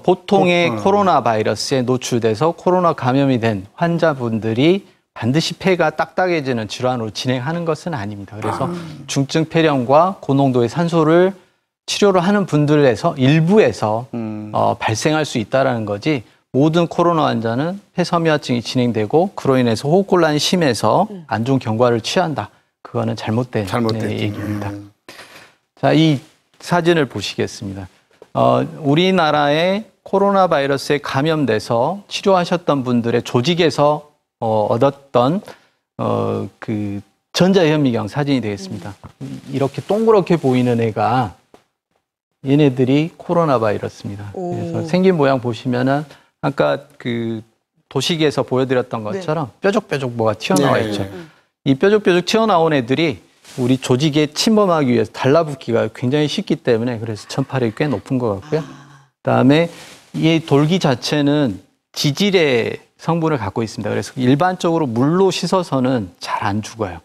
보통의 코로나 바이러스에 노출돼서 코로나 감염이 된 환자분들이 반드시 폐가 딱딱해지는 질환으로 진행하는 것은 아닙니다. 그래서 중증 폐렴과 고농도의 산소를 치료를 하는 분들에서 일부에서 발생할 수 있다는 거지 모든 코로나 환자는 폐섬유화증이 진행되고 그로 인해서 호흡곤란이 심해서 안 좋은 경과를 취한다. 그거는 잘못된 얘기입니다. 자, 이 사진을 보시겠습니다. 우리나라의 코로나 바이러스에 감염돼서 치료하셨던 분들의 조직에서 얻었던 그 전자현미경 사진이 되겠습니다. 이렇게 동그랗게 보이는 애가 얘네들이 코로나 바이러스입니다. 그래서 생긴 모양 보시면은 아까 그 도식에서 보여드렸던 것처럼 뾰족뾰족 뭐가 튀어나와 있죠. 이 뾰족뾰족 튀어나온 애들이 우리 조직에 침범하기 위해서 달라붙기가 굉장히 쉽기 때문에 그래서 전파력이 꽤 높은 것 같고요. 그다음에 이 돌기 자체는 지질의 성분을 갖고 있습니다. 그래서 일반적으로 물로 씻어서는 잘 안 죽어요.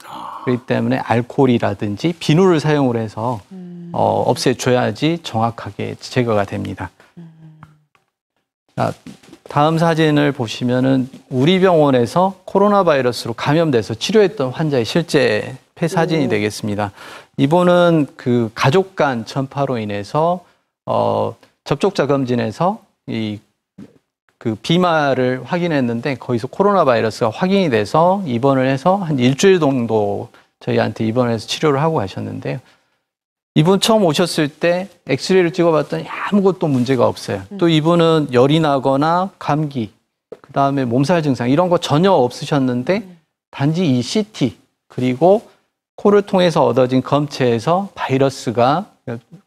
그렇기 때문에 알코올이라든지 비누를 사용을 해서 없애줘야지 정확하게 제거가 됩니다. 자, 다음 사진을 보시면은 우리 병원에서 코로나 바이러스로 감염돼서 치료했던 환자의 실제 폐 사진이 되겠습니다. 이분은 그 가족 간 전파로 인해서 접촉자 검진에서 그 비말을 확인했는데 거기서 코로나 바이러스가 확인이 돼서 입원을 해서 한 일주일 정도 저희한테 입원을 해서 치료를 하고 가셨는데요. 이분 처음 오셨을 때 엑스레이를 찍어봤더니 아무것도 문제가 없어요. 또 이분은 열이 나거나 감기, 그다음에 몸살 증상 이런 거 전혀 없으셨는데 단지 이 CT 그리고 코를 통해서 얻어진 검체에서 바이러스가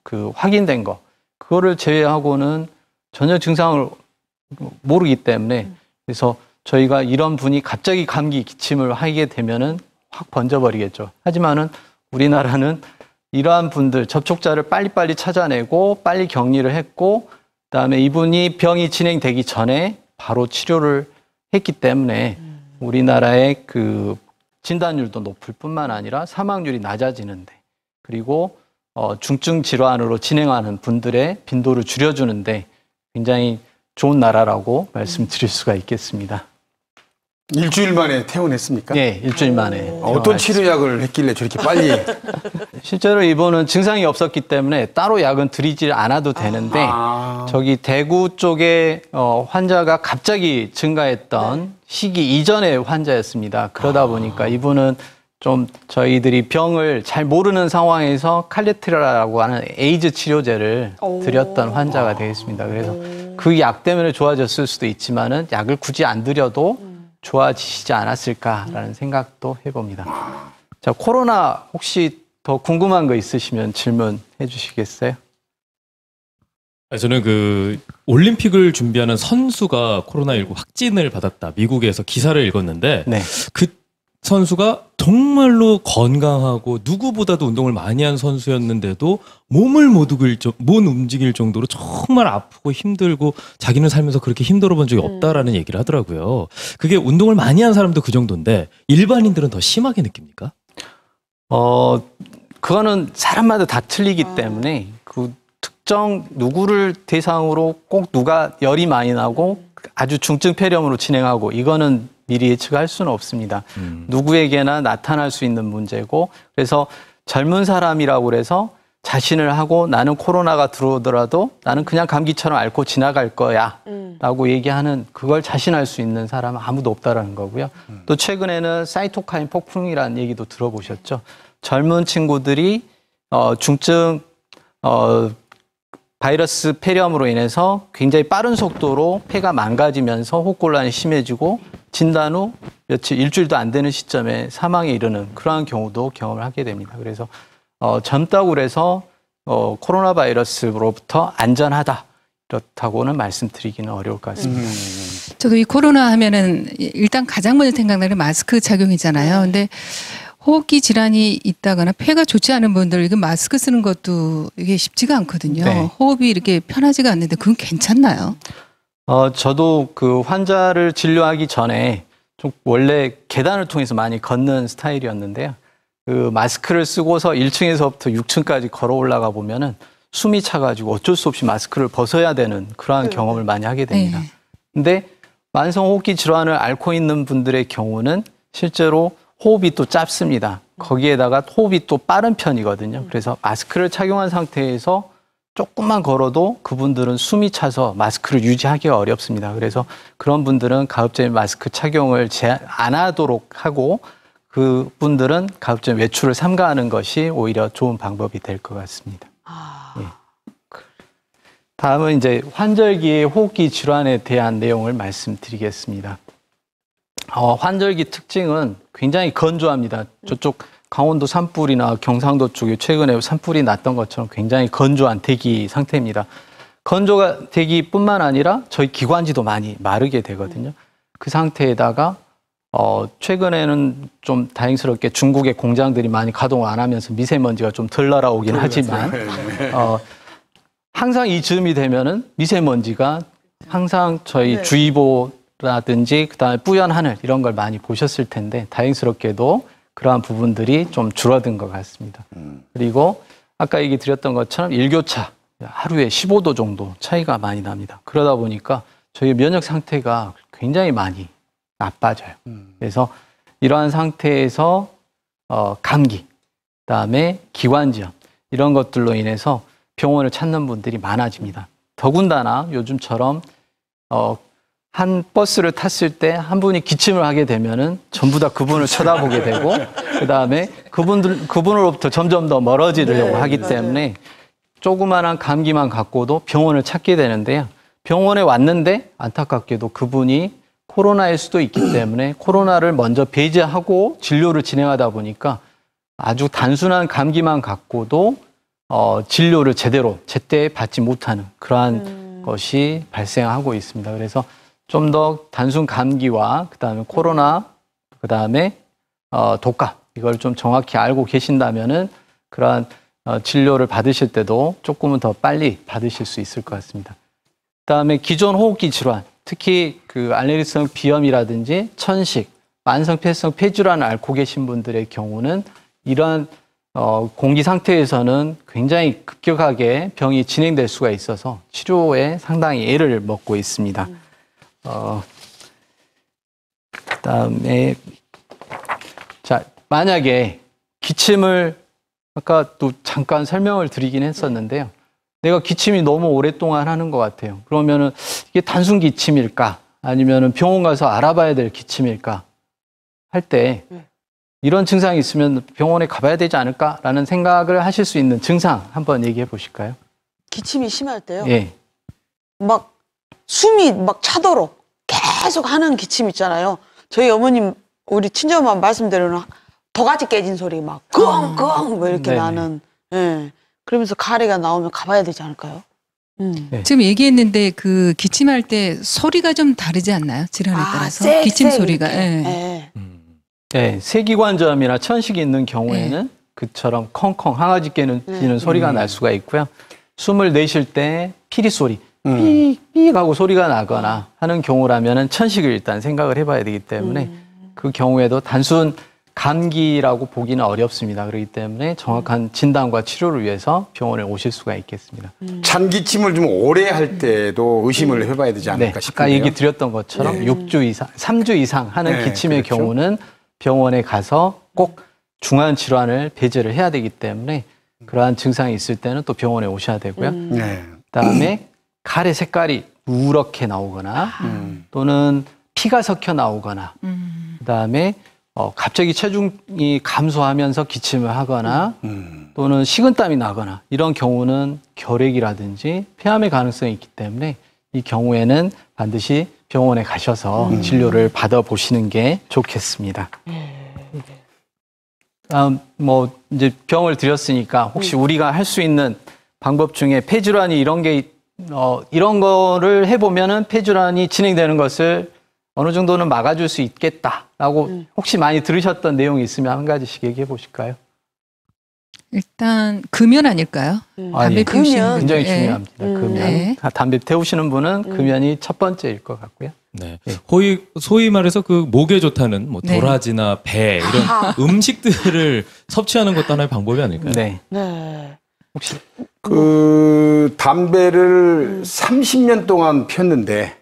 그 확인된 거 그거를 제외하고는 전혀 증상을 모르기 때문에 그래서 저희가 이런 분이 갑자기 감기 기침을 하게 되면은 확 번져버리겠죠. 하지만은 우리나라는 이러한 분들 접촉자를 빨리빨리 찾아내고 빨리 격리를 했고 그다음에 이분이 병이 진행되기 전에 바로 치료를 했기 때문에 우리나라의 그 진단율도 높을 뿐만 아니라 사망률이 낮아지는데 그리고 중증 질환으로 진행하는 분들의 빈도를 줄여주는데 굉장히 좋은 나라라고 말씀드릴 수가 있겠습니다. 일주일 만에 퇴원했습니까? 네, 일주일 만에. 어떤 치료약을 했길래 저렇게 빨리? 실제로 이분은 증상이 없었기 때문에 따로 약은 드리지 않아도 되는데 저기 대구 쪽에 환자가 갑자기 증가했던 시기 이전의 환자였습니다. 그러다 보니까 이분은 좀 저희들이 병을 잘 모르는 상황에서 칼레트라라고 하는 에이즈 치료제를 드렸던 환자가 되겠습니다. 그래서 그 약 때문에 좋아졌을 수도 있지만은 약을 굳이 안 드려도 좋아지시지 않았을까라는 생각도 해봅니다. 자, 코로나 혹시 더 궁금한 거 있으시면 질문해 주시겠어요? 저는 그 올림픽을 준비하는 선수가 코로나19 확진을 받았다. 미국에서 기사를 읽었는데 네. 그 선수가 정말로 건강하고 누구보다도 운동을 많이 한 선수였는데도 못 움직일 정도로 정말 아프고 힘들고 자기는 살면서 그렇게 힘들어 본 적이 없다라는 얘기를 하더라고요. 그게 운동을 많이 한 사람도 그 정도인데 일반인들은 더 심하게 느낍니까? 그거는 사람마다 다 틀리기 때문에 그 특정 누구를 대상으로 꼭 누가 열이 많이 나고 아주 중증 폐렴으로 진행하고 이거는 미리 예측할 수는 없습니다. 누구에게나 나타날 수 있는 문제고 그래서 젊은 사람이라고 그래서 자신을 하고 나는 코로나가 들어오더라도 나는 그냥 감기처럼 앓고 지나갈 거야 라고 얘기하는 그걸 자신할 수 있는 사람은 아무도 없다라는 거고요. 또 최근에는 사이토카인 폭풍이라는 얘기도 들어보셨죠. 젊은 친구들이 중증 바이러스 폐렴으로 인해서 굉장히 빠른 속도로 폐가 망가지면서 호흡곤란이 심해지고 진단 후 일주일도 안 되는 시점에 사망에 이르는 그러한 경우도 경험을 하게 됩니다. 그래서 젊다고 그래서 코로나 바이러스로부터 안전하다 이렇다고는 말씀드리기는 어려울 것 같습니다. 저도 이 코로나 하면은 일단 가장 먼저 생각나는 게 마스크 착용이잖아요. 근데 호흡기 질환이 있다거나 폐가 좋지 않은 분들 이게 마스크 쓰는 것도 이게 쉽지가 않거든요. 네. 호흡이 이렇게 편하지가 않는데 그건 괜찮나요? 저도 그 환자를 진료하기 전에 좀 원래 계단을 통해서 많이 걷는 스타일이었는데요. 그 마스크를 쓰고서 1층에서부터 6층까지 걸어 올라가 보면은 숨이 차가지고 어쩔 수 없이 마스크를 벗어야 되는 그러한 경험을 많이 하게 됩니다. 네. 근데 만성호흡기 질환을 앓고 있는 분들의 경우는 실제로 호흡이 또 짧습니다. 거기에다가 호흡이 또 빠른 편이거든요. 그래서 마스크를 착용한 상태에서 조금만 걸어도 그분들은 숨이 차서 마스크를 유지하기가 어렵습니다. 그래서 그런 분들은 가급적 마스크 착용을 안 하도록 하고 그분들은 가급적 외출을 삼가하는 것이 오히려 좋은 방법이 될 것 같습니다. 예. 다음은 이제 환절기의 호흡기 질환에 대한 내용을 말씀드리겠습니다. 환절기 특징은 굉장히 건조합니다. 저쪽 강원도 산불이나 경상도 쪽에 최근에 산불이 났던 것처럼 굉장히 건조한 대기 상태입니다. 건조가 되기뿐만 아니라 저희 기관지도 많이 마르게 되거든요. 그 상태에다가 최근에는 좀 다행스럽게 중국의 공장들이 많이 가동을 안 하면서 미세먼지가 좀 덜 날아오긴 하지만 항상 이즈음이 되면은 미세먼지가 항상 저희 주의보라든지 그다음에 뿌연 하늘 이런 걸 많이 보셨을 텐데 다행스럽게도 그러한 부분들이 좀 줄어든 것 같습니다. 그리고 아까 얘기 드렸던 것처럼 일교차 하루에 15도 정도 차이가 많이 납니다. 그러다 보니까 저희 면역 상태가 굉장히 많이 나빠져요. 그래서 이러한 상태에서 감기, 그다음에 기관지염 이런 것들로 인해서 병원을 찾는 분들이 많아집니다. 더군다나 요즘처럼 한 버스를 탔을 때 한 분이 기침을 하게 되면은 전부 다 그분을 쳐다보게 되고 그다음에 그분으로부터 점점 더 멀어지려고 하기 때문에 조그마한 감기만 갖고도 병원을 찾게 되는데요. 병원에 왔는데 안타깝게도 그분이 코로나일 수도 있기 때문에 코로나를 먼저 배제하고 진료를 진행하다 보니까 아주 단순한 감기만 갖고도 진료를 제때 받지 못하는 그러한 것이 발생하고 있습니다. 그래서 좀 더 단순 감기와 그다음에 코로나, 그다음에 독감 이걸 좀 정확히 알고 계신다면은 그러한 진료를 받으실 때도 조금은 더 빨리 받으실 수 있을 것 같습니다. 그다음에 기존 호흡기 질환, 특히 그 알레르기성 비염이라든지 천식, 만성 폐쇄성 폐질환을 앓고 계신 분들의 경우는 이러한 공기 상태에서는 굉장히 급격하게 병이 진행될 수가 있어서 치료에 상당히 애를 먹고 있습니다. 그다음에 자, 만약에 기침을 아까 또 잠깐 설명을 드리긴 했었는데요. 내가 기침이 너무 오랫동안 하는 것 같아요. 그러면은 이게 단순 기침일까? 아니면은 병원 가서 알아봐야 될 기침일까? 할 때 이런 증상이 있으면 병원에 가봐야 되지 않을까라는 생각을 하실 수 있는 증상 한번 얘기해 보실까요? 기침이 심할 때요? 예. 막 숨이 막 차도록 계속 하는 기침 있잖아요. 저희 어머님, 우리 친정엄마 말씀대로는 도가지 깨진 소리 막 끙끙 뭐 이렇게 네네. 나는. 예. 그러면서 가래가 나오면 가봐야 되지 않을까요? 네. 지금 얘기했는데 그 기침할 때 소리가 좀 다르지 않나요? 질환에 따라서 쎄, 기침 쎄 소리가. 이렇게. 예. 예. 네, 세기관절염이나 천식이 있는 경우에는 그처럼 컹컹 항아지 깨는 소리가 날 수가 있고요. 숨을 내쉴 때 피리 소리, 삐익 하고 소리가 나거나 하는 경우라면은 천식을 일단 생각을 해봐야 되기 때문에 그 경우에도 단순 감기라고 보기는 어렵습니다. 그렇기 때문에 정확한 진단과 치료를 위해서 병원에 오실 수가 있겠습니다. 찬기침을 좀 오래 할 때도 의심을 해봐야 되지 네, 않을까 아까 싶은데요. 얘기 드렸던 것처럼 6주 이상, 3주 이상 하는 네, 기침의 그렇죠. 경우는 병원에 가서 꼭 중한 질환을 배제를 해야 되기 때문에 그러한 증상이 있을 때는 또 병원에 오셔야 되고요. 네. 그다음에 가래 색깔이 누렇게 나오거나 또는 피가 섞여 나오거나 그다음에 갑자기 체중이 감소하면서 기침을 하거나 또는 식은땀이 나거나 이런 경우는 결핵이라든지 폐암의 가능성이 있기 때문에 이 경우에는 반드시 병원에 가셔서 진료를 받아보시는 게 좋겠습니다. 뭐 이제 병을 드렸으니까 혹시 우리가 할 수 있는 방법 중에 폐질환이 이런 거를 해보면은 폐질환이 진행되는 것을 어느 정도는 막아줄 수 있겠다라고 혹시 많이 들으셨던 내용이 있으면 한 가지씩 얘기해 보실까요? 일단 금연 아닐까요? 담배 예. 피우시는 금연. 분들. 굉장히 예. 중요합니다. 금연. 네. 담배 태우시는 분은 금연이 첫 번째일 것 같고요. 네. 네. 소위 말해서 그 목에 좋다는 뭐 네. 도라지나 배 이런 음식들을 섭취하는 것도 하나의 방법이 아닐까요? 네. 네. 혹시 그 담배를 30년 동안 폈는데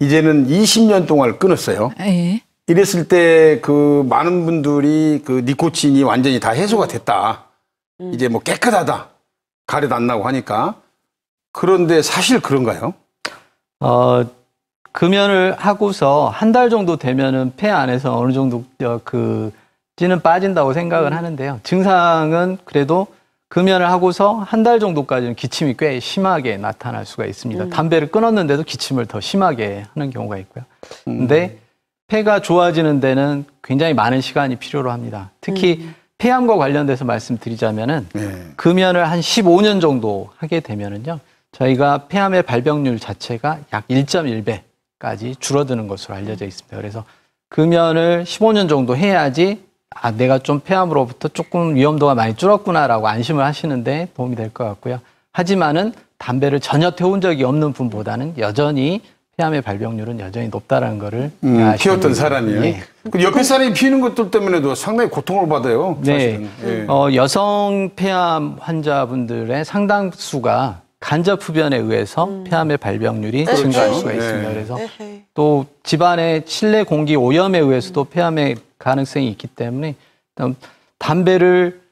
이제는 20년 동안 끊었어요. 예. 이랬을 때 그 많은 분들이 그 니코틴이 완전히 다 해소가 됐다. 이제 뭐 깨끗하다. 가래도 안 나고 하니까. 그런데 사실 그런가요? 금연을 하고서 한 달 정도 되면은 폐 안에서 어느 정도 그 찌는 빠진다고 생각을 하는데요. 증상은 그래도 금연을 하고서 한 달 정도까지는 기침이 꽤 심하게 나타날 수가 있습니다. 담배를 끊었는데도 기침을 더 심하게 하는 경우가 있고요. 근데 폐가 좋아지는 데는 굉장히 많은 시간이 필요로 합니다. 특히 폐암과 관련돼서 말씀드리자면은 금연을 한 15년 정도 하게 되면은요. 저희가 폐암의 발병률 자체가 약 1.1배까지 줄어드는 것으로 알려져 있습니다. 그래서 금연을 15년 정도 해야지 내가 좀 폐암으로부터 조금 위험도가 많이 줄었구나라고 안심을 하시는데 도움이 될 것 같고요. 하지만은 담배를 전혀 태운 적이 없는 분보다는 여전히 폐암의 발병률은 여전히 높다라는 거를 피웠던 사람이요. 예. 그 옆에 사람이 피우는 것들 때문에도 상당히 고통을 받아요. 사실은. 네. 예. 여성 폐암 환자분들의 상당수가 간접 흡연에 의해서 폐암의 발병률이 증가할 수가 있습니다. 네. 그래서 또 집안의 실내 공기 오염에 의해서도 폐암의 가능성이 있기 때문에 담배를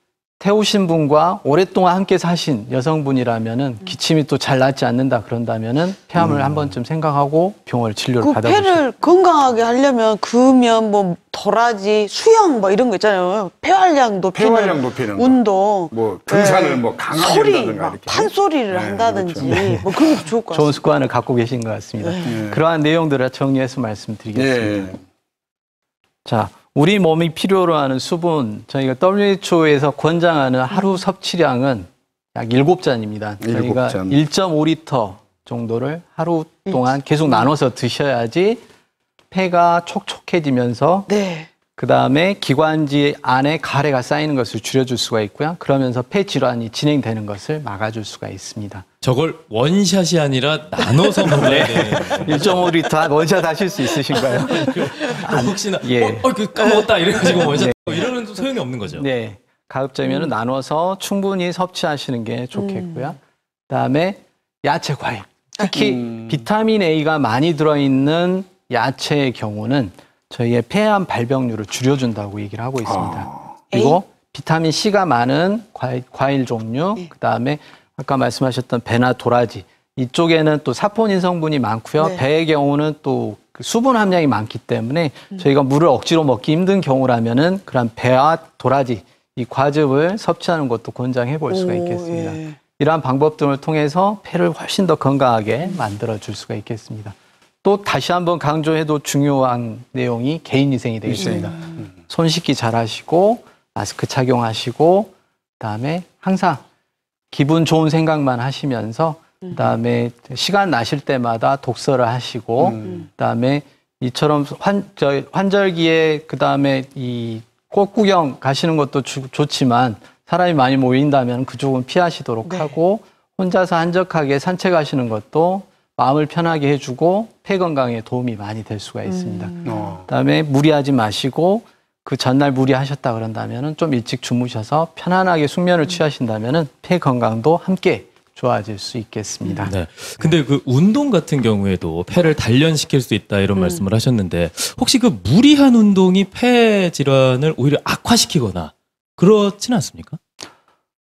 태우신 분과 오랫동안 함께 사신 여성분이라면은 기침이 또 잘 낫지 않는다 그런다면은 폐암을 한 번쯤 생각하고 병원을 진료를 그 받아보시죠. 폐를 건강하게 하려면 금연, 뭐 도라지, 수영 뭐 이런 거 있잖아요. 폐활량 높이는 거. 운동, 뭐 등산을 뭐 강하게 소리, 한다든가 막 이렇게. 판소리를 네, 한다든지 그렇죠. 뭐 그런 게 좋을 것 좋은 같아요. 습관을 갖고 계신 것 같습니다. 그러한 내용들을 정리해서 말씀드리겠습니다. 예. 자, 우리 몸이 필요로 하는 수분, 저희가 WHO에서 권장하는 하루 섭취량은 약 7잔입니다. 저희가 7잔. 1.5리터 정도를 하루 동안 계속 나눠서 드셔야지 폐가 촉촉해지면서 네. 그다음에 기관지 안에 가래가 쌓이는 것을 줄여줄 수가 있고요. 그러면서 폐 질환이 진행되는 것을 막아줄 수가 있습니다. 저걸 원샷이 아니라 나눠서 먹어야 돼. 1.5리터 원샷 하실 수 있으신가요? 혹시나 예. 그 까먹었다 이래가지고 원샷 이러는 또 소용이 없는 거죠. 네. 가급적이면 나눠서 충분히 섭취하시는 게 좋겠고요. 그다음에 야채, 과일. 특히 비타민 A가 많이 들어있는 야채의 경우는 저희의 폐암 발병률을 줄여준다고 얘기를 하고 있습니다. 그리고 비타민 C가 많은 과일 종류, 그다음에 아까 말씀하셨던 배나 도라지, 이쪽에는 또 사포닌 성분이 많고요. 네. 배의 경우는 또 수분 함량이 많기 때문에 저희가 물을 억지로 먹기 힘든 경우라면은 그런 배와 도라지, 이 과즙을 섭취하는 것도 권장해 볼 수가 있겠습니다. 예. 이러한 방법 등을 통해서 폐를 훨씬 더 건강하게 만들어 줄 수가 있겠습니다. 또 다시 한번 강조해도 중요한 내용이 개인위생이 되겠습니다. 손 씻기 잘 하시고 마스크 착용하시고 그다음에 항상 기분 좋은 생각만 하시면서 그다음에 시간 나실 때마다 독서를 하시고 그다음에 이처럼 환절기에 그다음에 이 꽃 구경 가시는 것도 좋지만 사람이 많이 모인다면 그쪽은 피하시도록 하고 혼자서 한적하게 산책하시는 것도 마음을 편하게 해주고 폐 건강에 도움이 많이 될 수가 있습니다. 그다음에 무리하지 마시고 그 전날 무리하셨다 그런다면은 좀 일찍 주무셔서 편안하게 숙면을 취하신다면은 폐 건강도 함께 좋아질 수 있겠습니다. 네. 근데 그 운동 같은 경우에도 폐를 단련시킬 수 있다 이런 말씀을 하셨는데 혹시 그 무리한 운동이 폐 질환을 오히려 악화시키거나 그렇지는 않습니까?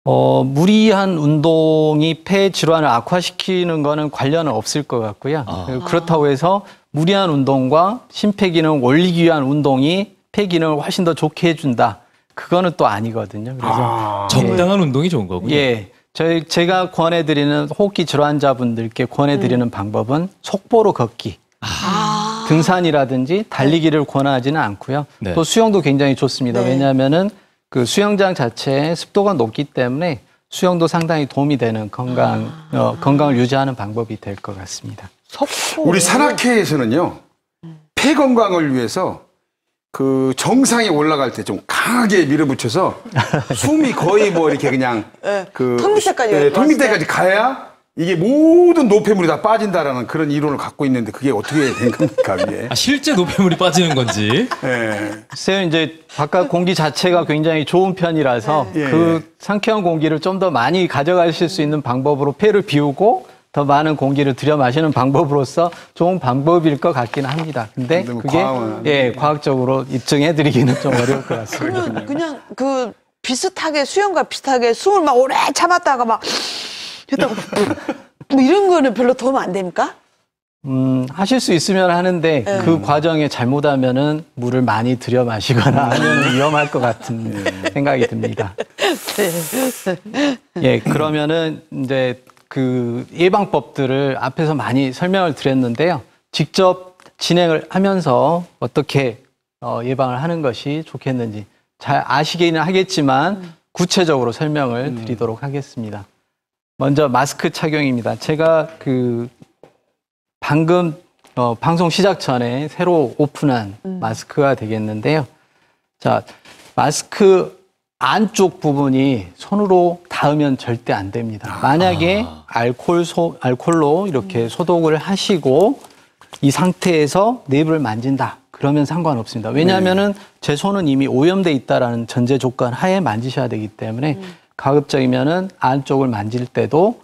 무리한 운동이 폐 질환을 악화시키는 거는 관련은 없을 것 같고요. 그렇다고 해서 무리한 운동과 심폐기능을 올리기 위한 운동이 폐 기능을 훨씬 더 좋게 해준다. 그거는 또 아니거든요. 그래서 적당한 운동이 좋은 거군요. 예. 제가 권해드리는 호흡기 질환자분들께 권해드리는 방법은 속보로 걷기. 등산이라든지 달리기를 권하지는 않고요. 네. 또 수영도 굉장히 좋습니다. 네. 왜냐하면은 그 수영장 자체에 습도가 높기 때문에 수영도 상당히 도움이 되는 건강을 유지하는 방법이 될 것 같습니다. 우리 산악회에서는요, 폐 건강을 위해서 그 정상에 올라갈 때 좀 강하게 밀어붙여서 숨이 거의 뭐 이렇게 그냥 그 턱 밑에까지 턱 밑에까지 가야 이게 모든 노폐물이 다 빠진다라는 그런 이론을 갖고 있는데 그게 어떻게 된 겁니까, 이게? 실제 노폐물이 빠지는 건지. 예. 글쎄요, 이제 바깥 공기 자체가 굉장히 좋은 편이라서 그 상쾌한 공기를 좀 더 많이 가져가실 수 있는 방법으로 폐를 비우고 더 많은 공기를 들여 마시는 방법으로서 좋은 방법일 것 같기는 합니다. 근데 그게 과학적으로 입증해드리기는 좀 어려울 것 같습니다. 그냥 그 비슷하게 수영과 비슷하게 숨을 막 오래 참았다가 막 했다가 뭐 이런 거는 별로 도움 안 됩니까? 하실 수 있으면 하는데 그 과정에 잘못하면은 물을 많이 들여 마시거나 하면 위험할 것 같은 생각이 듭니다. 예, 그러면은 이제 그 예방법들을 앞에서 많이 설명을 드렸는데요. 직접 진행을 하면서 어떻게 예방을 하는 것이 좋겠는지 잘 아시기는 하겠지만 구체적으로 설명을 드리도록 하겠습니다. 먼저 마스크 착용입니다. 제가 방금 방송 시작 전에 새로 오픈한 마스크가 되겠는데요. 자, 마스크 안쪽 부분이 손으로 닿으면 절대 안 됩니다. 만약에 알코올로 이렇게 소독을 하시고 이 상태에서 내부를 만진다. 그러면 상관없습니다. 왜냐하면은 제 손은 이미 오염돼 있다라는 전제 조건 하에 만지셔야 되기 때문에 가급적이면은 안쪽을 만질 때도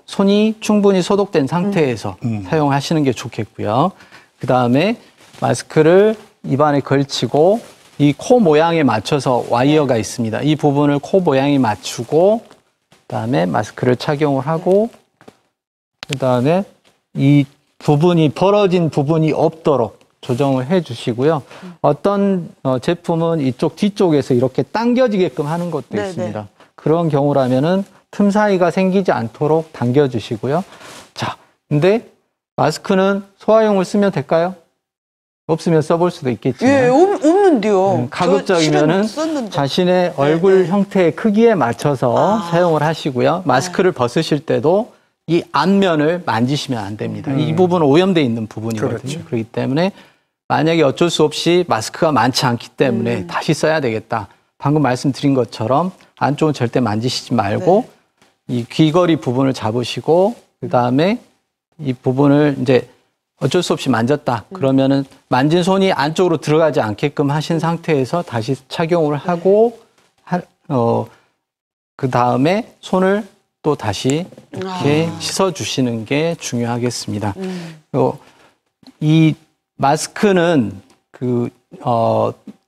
손이 충분히 소독된 상태에서 사용하시는 게 좋겠고요. 그 다음에 마스크를 입안에 걸치고 이 코 모양에 맞춰서 와이어가 있습니다. 이 부분을 코 모양에 맞추고 그다음에 마스크를 착용을 하고 그다음에 이 부분이 벌어진 부분이 없도록 조정을 해 주시고요. 어떤 제품은 이쪽 뒤쪽에서 이렇게 당겨지게끔 하는 것도 네네. 있습니다. 그런 경우라면은 틈 사이가 생기지 않도록 당겨 주시고요. 자, 근데 마스크는 소화용을 쓰면 될까요? 없으면 써볼 수도 있겠지만 예, 없는데요. 가급적이면은 자신의 얼굴 형태의 크기에 맞춰서 사용을 하시고요. 마스크를 벗으실 때도 이 앞면을 만지시면 안 됩니다. 이 부분은 오염돼 있는 부분이거든요. 그렇죠. 그렇기 때문에 만약에 어쩔 수 없이 마스크가 많지 않기 때문에 다시 써야 되겠다. 방금 말씀드린 것처럼 안쪽은 절대 만지시지 말고 이 귀걸이 부분을 잡으시고 그다음에 이 부분을 이제 어쩔 수 없이 만졌다. 그러면은 만진 손이 안쪽으로 들어가지 않게끔 하신 상태에서 다시 착용을 하고 그 다음에 손을 또 다시 이렇게 씻어 주시는 게 중요하겠습니다. 이 마스크는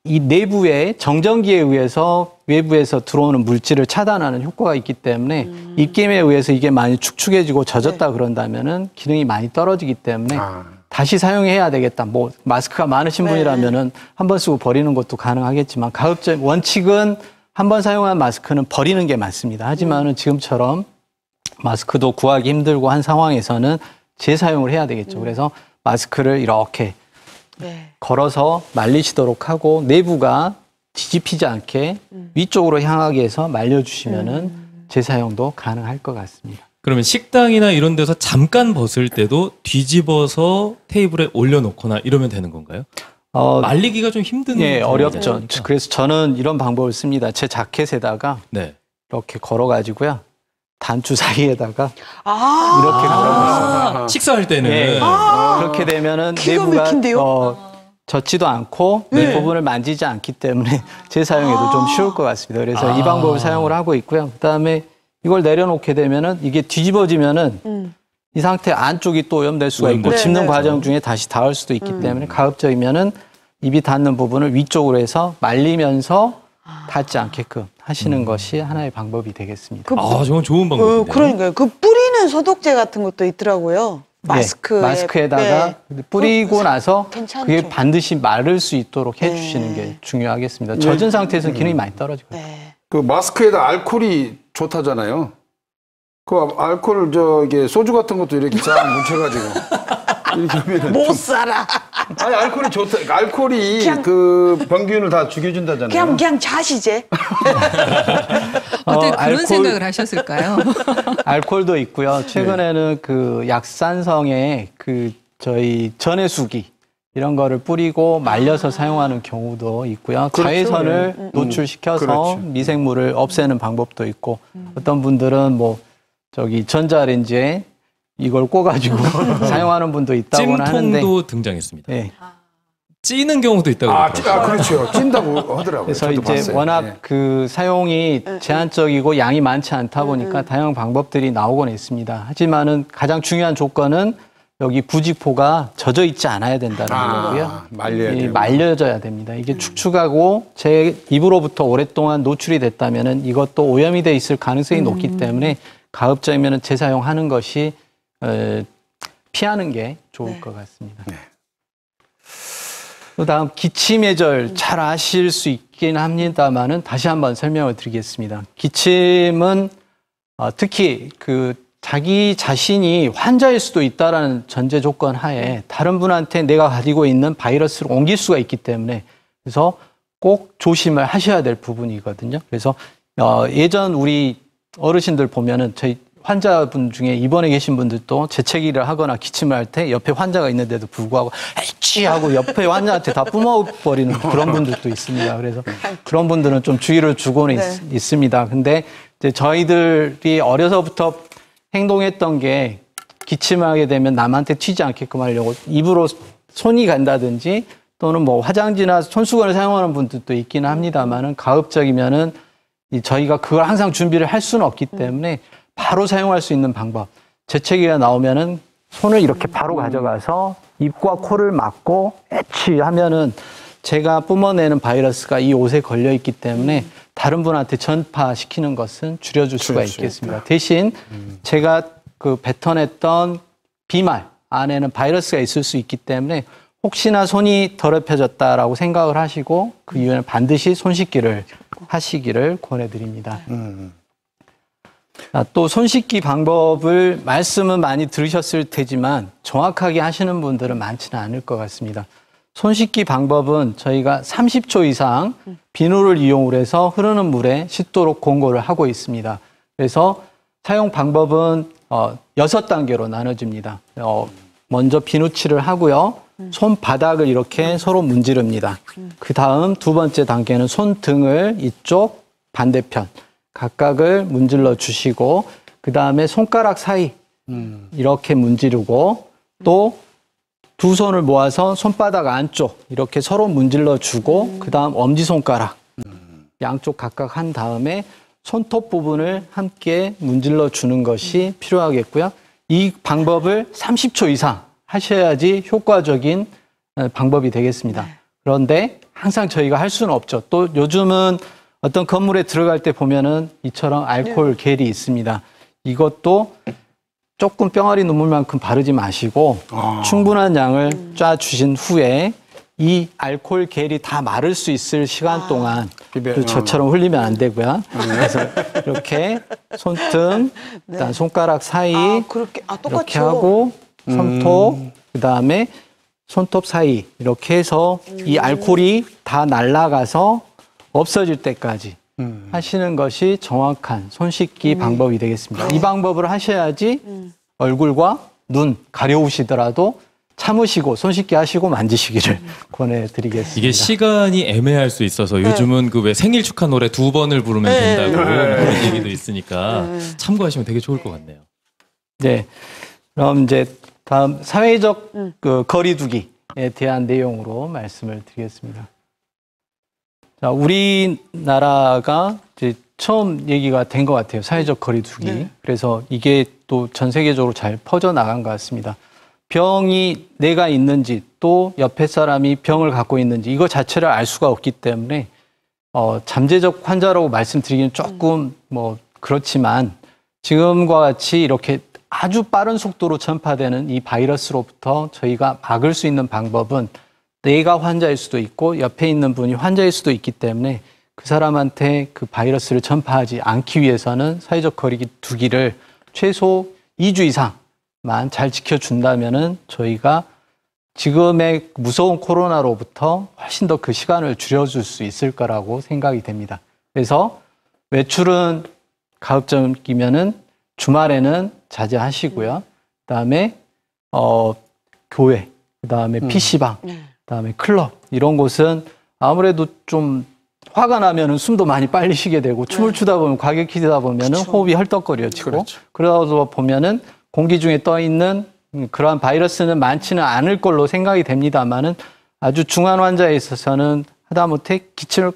이 내부에 정전기에 의해서 외부에서 들어오는 물질을 차단하는 효과가 있기 때문에 입김에 의해서 이게 많이 축축해지고 젖었다 그런다면은 기능이 많이 떨어지기 때문에 다시 사용해야 되겠다. 뭐 마스크가 많으신 분이라면은 한 번 쓰고 버리는 것도 가능하겠지만 가급적 원칙은 한 번 사용한 마스크는 버리는 게 맞습니다. 하지만은 지금처럼 마스크도 구하기 힘들고 한 상황에서는 재사용을 해야 되겠죠. 그래서 마스크를 이렇게 걸어서 말리시도록 하고 내부가 뒤집히지 않게 위쪽으로 향하게 해서 말려주시면은 재사용도 가능할 것 같습니다. 그러면 식당이나 이런 데서 잠깐 벗을 때도 뒤집어서 테이블에 올려놓거나 이러면 되는 건가요? 말리기가 좀 힘든 예, 어렵죠. 상황이니까. 그래서 저는 이런 방법을 씁니다. 제 자켓에다가 네. 이렇게 걸어가지고요. 단추 사이에다가 이렇게 걸어놓습니다. 식사할 때는 예. 그렇게 되면은 기가 내부가 막힌데요? 젖지도 않고 이 부분을 만지지 않기 때문에 재사용에도 좀 쉬울 것 같습니다. 그래서 이 방법을 사용을 하고 있고요. 그다음에 이걸 내려놓게 되면은 이게 뒤집어지면은 이 상태 안쪽이 또 오염될 수가 있고 집는 과정 중에 다시 닿을 수도 있기 때문에 가급적이면은 입이 닿는 부분을 위쪽으로 해서 닿지 않게끔 하시는 것이 하나의 방법이 되겠습니다. 정말 좋은 방법인데요. 그러니까요. 그 뿌리는 소독제 같은 것도 있더라고요. 마스크에다가 뿌리고 나서 괜찮죠. 그게 반드시 마를 수 있도록 해주시는 게 중요하겠습니다. 젖은 상태에서 기능이 많이 떨어지거든요. 그 마스크에다 알코올이 좋다잖아요. 그 알코올 이게 소주 같은 것도 이렇게 쫙 뭉쳐가지고 이렇게 하면은 못 살아. 아니 알코올이 좋다. 알코올이 그냥- 그 병균을 다 죽여준다잖아요. 그냥 자시제. 어떻게 그런 알코올- 생각을 하셨을까요? 알코올도 있고요. 최근에는 그 약산성의 저희 전해수기 이런 거를 뿌리고 말려서 사용하는 경우도 있고요. 그렇죠. 자외선을 노출시켜서 그렇죠. 미생물을 없애는 방법도 있고 어떤 분들은 전자레인지에 이걸 꽂아가지고 사용하는 분도 있다고는 하는데 찜통도 등장했습니다. 네. 찌는 경우도 있다고 그러더라고요. 그렇죠. 찐다고 하더라고요. 그래서 저도 이제 봤어요. 워낙 예. 그 사용이 제한적이고 양이 많지 않다 보니까 다양한 방법들이 나오곤 있습니다. 하지만은 가장 중요한 조건은 여기 부직포가 젖어 있지 않아야 된다는 거고요. 말려야 되고. 말려져야 됩니다. 이게 축축하고 제 입으로부터 오랫동안 노출이 됐다면은 이것도 오염이 돼 있을 가능성이 높기 때문에 가급적이면은 재사용하는 것이 피하는 게 좋을 것 같습니다. 그다음 기침예절 잘 아실 수 있긴 합니다만은 다시 한번 설명을 드리겠습니다. 기침은 특히 자기 자신이 환자일 수도 있다라는 전제 조건 하에 다른 분한테 내가 가지고 있는 바이러스를 옮길 수가 있기 때문에 그래서 꼭 조심을 하셔야 될 부분이거든요. 그래서 예전 우리 어르신들 보면은 저희 환자분 중에 입원해 계신 분들도 재채기를 하거나 기침을 할 때 옆에 환자가 있는데도 불구하고 에이치 하고 옆에 환자한테 다 뿜어버리는 그런 분들도 있습니다. 그래서 그런 분들은 좀 주의를 주고는 있습니다. 근데 이제 저희들이 어려서부터 행동했던 게 기침을 하게 되면 남한테 튀지 않게끔 하려고 입으로 손이 간다든지 또는 뭐 화장지나 손수건을 사용하는 분들도 있기는 합니다만은 가급적이면은 저희가 그걸 항상 준비를 할 수는 없기 때문에 바로 사용할 수 있는 방법. 재채기가 나오면은 손을 이렇게 바로 가져가서 입과 코를 막고 에치 하면은 제가 뿜어내는 바이러스가 이 옷에 걸려 있기 때문에 다른 분한테 전파시키는 것은 줄여줄 수가 있겠습니다. 대신 제가 그 뱉어냈던 비말 안에는 바이러스가 있을 수 있기 때문에 혹시나 손이 더럽혀졌다라고 생각을 하시고 그 이후에는 반드시 손 씻기를 하시기를 권해드립니다. 또 손 씻기 방법을 말씀은 많이 들으셨을 테지만 정확하게 하시는 분들은 많지는 않을 것 같습니다. 손 씻기 방법은 저희가 30초 이상 비누를 이용을 해서 흐르는 물에 씻도록 권고를 하고 있습니다. 그래서 사용 방법은 6단계로 나눠집니다. 먼저 비누칠을 하고요. 손바닥을 이렇게 서로 문지릅니다. 그 다음 두 번째 단계는 손등을 이쪽 반대편 각각을 문질러 주시고 그 다음에 손가락 사이 이렇게 문지르고 또 두 손을 모아서 손바닥 안쪽 이렇게 서로 문질러 주고 그 다음 엄지손가락 양쪽 각각 한 다음에 손톱 부분을 함께 문질러 주는 것이 필요하겠고요. 이 방법을 30초 이상 하셔야지 효과적인 방법이 되겠습니다. 그런데 항상 저희가 할 수는 없죠. 또 요즘은 어떤 건물에 들어갈 때 보면은 이처럼 알코올 겔이 있습니다. 이것도 조금 뿅아리 눈물만큼 바르지 마시고 충분한 양을 짜 주신 후에 이 알코올 겔이 다 마를 수 있을 시간 동안 저처럼 흘리면 안 되고요. 그래서 이렇게 손등, 그다음 손가락 사이 이렇게 하고 손톱, 그다음에 손톱 사이 이렇게 해서 이 알코올이 다 날아가서 없어질 때까지 하시는 것이 정확한 손 씻기 방법이 되겠습니다. 이 방법을 하셔야지 얼굴과 눈 가려우시더라도 참으시고 손 씻기 하시고 만지시기를 권해드리겠습니다. 이게 시간이 애매할 수 있어서 요즘은 그 왜 생일 축하 노래 2번을 부르면 된다고 그런 얘기도 있으니까 참고하시면 되게 좋을 것 같네요. 네, 그럼 이제 다음 사회적 그 거리두기에 대한 내용으로 말씀을 드리겠습니다. 자, 우리나라가 이제 처음 얘기가 된 것 같아요. 사회적 거리두기. 그래서 이게 또 전 세계적으로 잘 퍼져나간 것 같습니다. 병이 내가 있는지 또 옆에 사람이 병을 갖고 있는지 이거 자체를 알 수가 없기 때문에 잠재적 환자라고 말씀드리기는 조금 뭐 그렇지만 지금과 같이 이렇게 아주 빠른 속도로 전파되는 이 바이러스로부터 저희가 막을 수 있는 방법은 내가 환자일 수도 있고 옆에 있는 분이 환자일 수도 있기 때문에 그 사람한테 그 바이러스를 전파하지 않기 위해서는 사회적 거리두기를 최소 2주 이상만 잘 지켜준다면은 저희가 지금의 무서운 코로나로부터 훨씬 더 그 시간을 줄여줄 수 있을 거라고 생각이 됩니다. 그래서 외출은 가급적이면은 주말에는 자제하시고요. 그다음에 교회, 그다음에 PC방, 그다음에 클럽 이런 곳은 아무래도 좀 화가 나면은 숨도 많이 빨리 쉬게 되고 춤을 추다 보면 과격해지다 보면은 호흡이 헐떡거려지고 그러다 보면은 공기 중에 떠 있는 그러한 바이러스는 많지는 않을 걸로 생각이 됩니다만은 아주 중한 환자에 있어서는 하다못해 기침을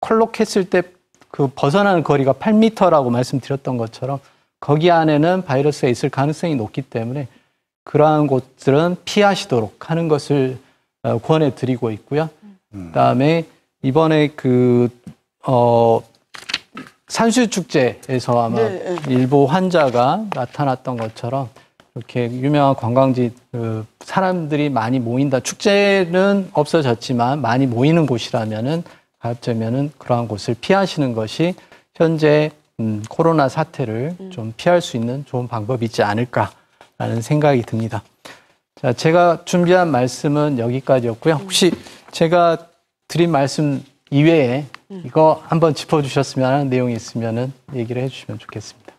콜록 했을 때 그 벗어나는 거리가 8m라고 말씀드렸던 것처럼 거기 안에는 바이러스가 있을 가능성이 높기 때문에 그러한 곳들은 피하시도록 하는 것을 권해드리고 있고요. 그다음에 이번에 산수유축제에서 아마 일부 환자가 나타났던 것처럼 이렇게 유명한 관광지 사람들이 많이 모인다. 축제는 없어졌지만 많이 모이는 곳이라면은 가급적이면은 그러한 곳을 피하시는 것이 현재 코로나 사태를 좀 피할 수 있는 좋은 방법이지 않을까라는 생각이 듭니다. 자, 제가 준비한 말씀은 여기까지였고요. 혹시 제가 드린 말씀 이외에 이거 한번 짚어주셨으면 하는 내용이 있으면은 얘기를 해주시면 좋겠습니다.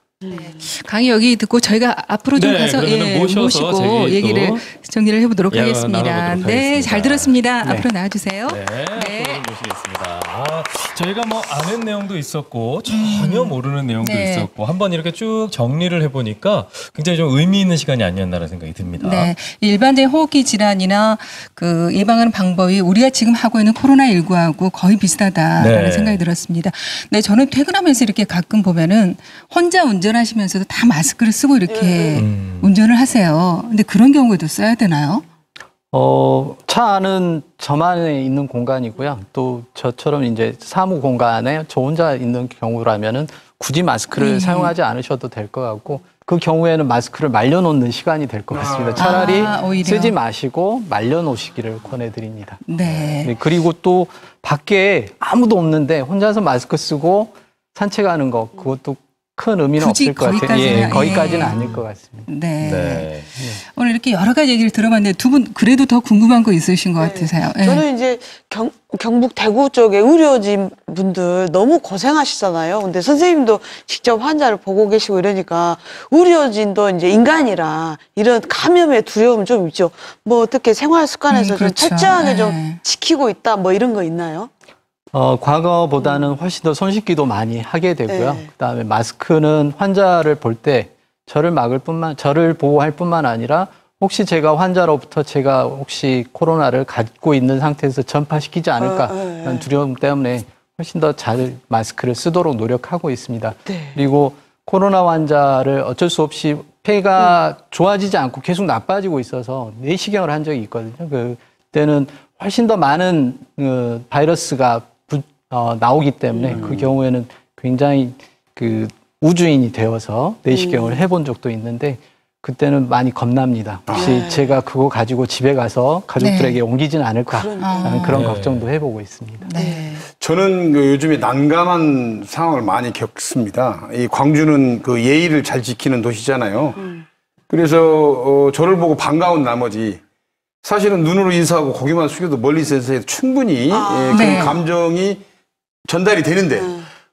강의 여기 듣고 저희가 앞으로 좀 네, 가서 그러면은 모시고 저기 얘기를 또 정리를 해보도록 이야기 하겠습니다. 나눠보도록 네, 하겠습니다. 잘 들었습니다. 네. 앞으로 나와주세요. 네, 앞으로 모시겠습니다. 저희가 뭐 아는 내용도 있었고 전혀 모르는 내용도 네. 있었고 한번 이렇게 쭉 정리를 해보니까 굉장히 좀 의미 있는 시간이 아니었나라는 생각이 듭니다. 네, 일반적인 호흡기 질환이나 그 예방하는 방법이 우리가 지금 하고 있는 코로나19하고 거의 비슷하다라는 네. 생각이 들었습니다. 네, 저는 퇴근하면서 이렇게 가끔 보면은 혼자 운전하시면서도 다 마스크를 쓰고 이렇게 운전을 하세요. 근데 그런 경우에도 써야 되나요? 차 안은 저만에 있는 공간이고요. 또 저처럼 이제 사무 공간에 저 혼자 있는 경우라면은 굳이 마스크를 사용하지 않으셔도 될 것 같고 그 경우에는 마스크를 말려놓는 시간이 될 것 같습니다. 차라리 오히려. 쓰지 마시고 말려놓으시기를 권해드립니다. 네. 네, 그리고 또 밖에 아무도 없는데 혼자서 마스크 쓰고 산책하는 거 그것도 큰 의미는 굳이 없을 것 같아요. 거기까지는, 거기까지는 예. 아닐 것 같습니다. 네. 네. 오늘 이렇게 여러 가지 얘기를 들어봤는데 두 분 그래도 더 궁금한 거 있으신 것 같으세요? 예. 저는 이제 경북 대구 쪽에 의료진 분들 너무 고생하시잖아요. 근데 선생님도 직접 환자를 보고 계시고 이러니까 의료진도 이제 인간이라 이런 감염의 두려움 좀 있죠. 뭐 어떻게 생활 습관에서 그렇죠. 좀 철저하게 예. 좀 지키고 있다 뭐 이런 거 있나요? 과거보다는 훨씬 더 손 씻기도 많이 하게 되고요. 네. 그다음에 마스크는 환자를 볼 때 저를 보호할 뿐만 아니라 혹시 제가 환자로부터 제가 혹시 코로나를 갖고 있는 상태에서 전파시키지 않을까라는 두려움 때문에 훨씬 더 잘 마스크를 쓰도록 노력하고 있습니다. 네. 그리고 코로나 환자를 어쩔 수 없이 폐가 좋아지지 않고 계속 나빠지고 있어서 내시경을 한 적이 있거든요. 그때는 훨씬 더 많은 바이러스가 나오기 때문에 그 경우에는 굉장히 우주인이 되어서 내시경을 해본 적도 있는데 그때는 많이 겁납니다. 혹시 제가 그거 가지고 집에 가서 가족들에게 옮기지는 않을까라는 그런 걱정도 해보고 있습니다. 네. 저는 요즘에 난감한 상황을 많이 겪습니다. 이 광주는 그 예의를 잘 지키는 도시잖아요. 그래서 저를 보고 반가운 나머지 사실은 눈으로 인사하고 고개만 숙여도 멀리서 해도 충분히 그런 네. 감정이 전달이 되는데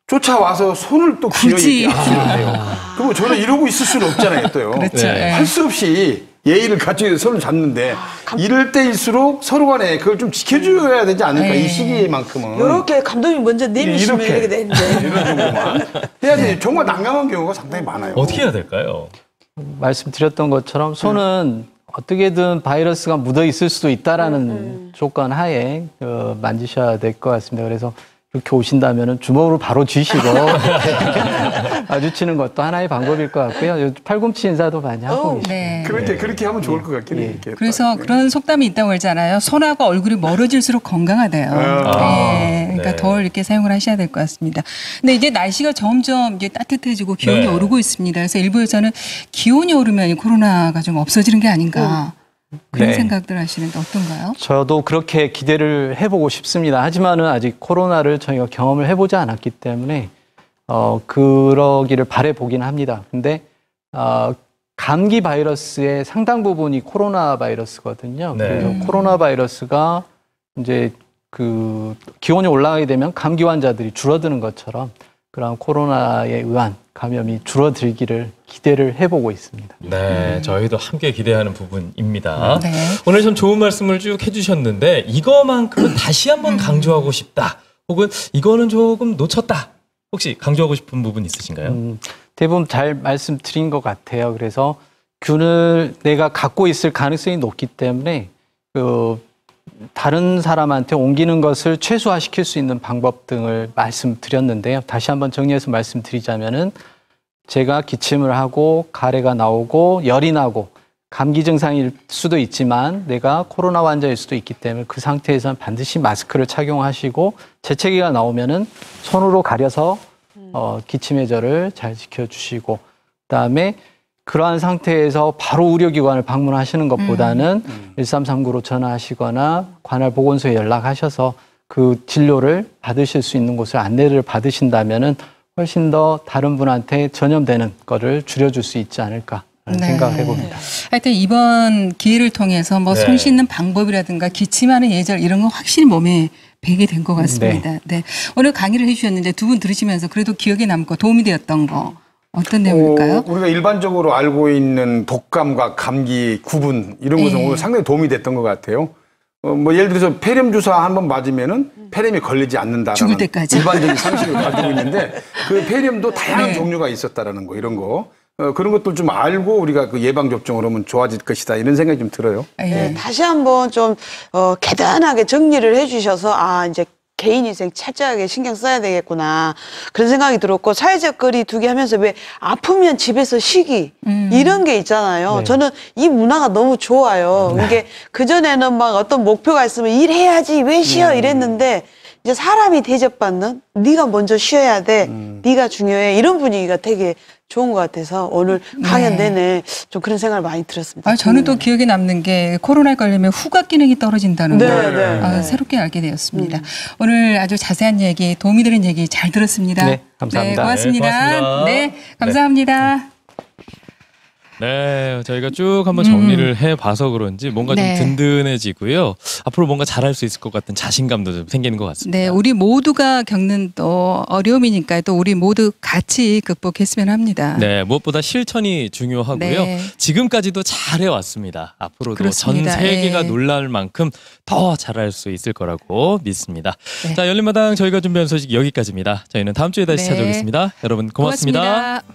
쫓아와서 손을 또 굳이. 기어이 압수를 해요. 그리고 저는 이러고 있을 수는 없잖아요, 또요. 그렇죠. 네. 예. 할 수 없이 예의를 갖추기 위해서 손을 잡는데 이럴 때일수록 서로 간에 그걸 좀 지켜줘야 되지 않을까, 네. 이 시기에만큼은. 이렇게 감독님 먼저 내미시면 이렇게. 이렇게 되는데. 이런 정도만 해야 돼. 정말 난감한 경우가 상당히 많아요. 어떻게 해야 될까요? 말씀드렸던 것처럼 손은 어떻게든 바이러스가 묻어 있을 수도 있다라는 조건 하에 만지셔야 될 것 같습니다. 그래서 이렇게 오신다면은 주먹으로 바로 쥐시고 마주치는 것도 하나의 방법일 것 같고요. 팔꿈치 인사도 많이 하고 계시고. 네. 그렇게 하면 좋을 것 같긴 해요. 이렇게. 그래서 그런 속담이 있다고 하잖아요. 손하고 얼굴이 멀어질수록 건강하대요. 네. 그러니까 네. 덜 이렇게 사용을 하셔야 될 것 같습니다. 근데 이제 날씨가 점점 이제 따뜻해지고 기온이 네. 오르고 있습니다. 그래서 일부에서는 기온이 오르면 이 코로나가 좀 없어지는 게 아닌가 그런 네. 생각들 하시는데 어떤가요? 저도 그렇게 기대를 해보고 싶습니다. 하지만은 아직 코로나를 저희가 경험을 해보지 않았기 때문에 그러기를 바라보긴 합니다. 근데 감기 바이러스의 상당 부분이 코로나 바이러스거든요. 네. 그래서 코로나 바이러스가 이제 기온이 올라가게 되면 감기 환자들이 줄어드는 것처럼 그런 코로나에 의한 감염이 줄어들기를 기대를 해보고 있습니다. 네, 저희도 함께 기대하는 부분입니다. 네. 오늘 좀 좋은 말씀을 쭉 해주셨는데 이거만큼은 다시 한번 강조하고 싶다. 혹은 이거는 조금 놓쳤다. 혹시 강조하고 싶은 부분 있으신가요? 대부분 잘 말씀드린 것 같아요. 그래서 균을 내가 갖고 있을 가능성이 높기 때문에 다른 사람한테 옮기는 것을 최소화시킬 수 있는 방법 등을 말씀드렸는데요. 다시 한번 정리해서 말씀드리자면은 제가 기침을 하고 가래가 나오고 열이 나고 감기 증상일 수도 있지만 내가 코로나 환자일 수도 있기 때문에 그 상태에서는 반드시 마스크를 착용하시고 재채기가 나오면은 손으로 가려서 기침 예절을 잘 지켜주시고 그다음에 그러한 상태에서 바로 의료기관을 방문하시는 것보다는 1339로 전화하시거나 관할 보건소에 연락하셔서 그 진료를 받으실 수 있는 곳을 안내를 받으신다면은 훨씬 더 다른 분한테 전염되는 거를 줄여줄 수 있지 않을까 네. 생각을 해봅니다. 하여튼 이번 기회를 통해서 뭐 손 네. 씻는 방법이라든가 기침하는 예절 이런 거 확실히 몸에 배게 된 것 같습니다. 네. 오늘 강의를 해주셨는데 두 분 들으시면서 그래도 기억에 남고 도움이 되었던 거 어떤 내용일까요? 우리가 일반적으로 알고 있는 독감과 감기 구분 이런 것은 예. 오늘 상당히 도움이 됐던 것 같아요. 뭐 예를 들어서 폐렴 주사 한번 맞으면은 폐렴이 걸리지 않는다라는 죽을 때까지. 일반적인 상식을 가지고 있는데 그 폐렴도 다양한 네. 종류가 있었다라는 거 이런 거 그런 것들 좀 알고 우리가 그 예방 접종을 하면 좋아질 것이다 이런 생각이 좀 들어요. 예. 네, 다시 한번 좀 개단하게 정리를 해주셔서 이제 개인 위생 철저하게 신경 써야 되겠구나 그런 생각이 들었고 사회적 거리 두기 하면서 왜 아프면 집에서 쉬기 이런 게 있잖아요. 네. 저는 이 문화가 너무 좋아요. 이게 그전에는 막 어떤 목표가 있으면 일해야지 왜 쉬어 이랬는데 이제 사람이 대접받는 네가 먼저 쉬어야 돼. 네가 중요해. 이런 분위기가 되게 좋은 것 같아서 오늘 강연 내내 좀 그런 생각을 많이 들었습니다. 저는 또 기억에 남는 게 코로나에 걸리면 후각 기능이 떨어진다는 네, 걸 네. 새롭게 알게 되었습니다. 오늘 아주 자세한 얘기, 도움이 되는 얘기 잘 들었습니다. 네, 감사합니다. 네, 고맙습니다. 네, 고맙습니다. 네, 감사합니다. 네, 저희가 쭉 한번 정리를 해봐서 그런지 뭔가 네. 좀 든든해지고요. 앞으로 뭔가 잘할 수 있을 것 같은 자신감도 좀 생기는 것 같습니다. 네, 우리 모두가 겪는 또 어려움이니까 또 우리 모두 같이 극복했으면 합니다. 네, 무엇보다 실천이 중요하고요. 네. 지금까지도 잘해왔습니다. 앞으로도 그렇습니다. 전 세계가 네. 놀랄 만큼 더 잘할 수 있을 거라고 믿습니다. 네. 자, 열린마당 저희가 준비한 소식 여기까지입니다. 저희는 다음 주에 다시 네. 찾아오겠습니다. 여러분 고맙습니다. 고맙습니다.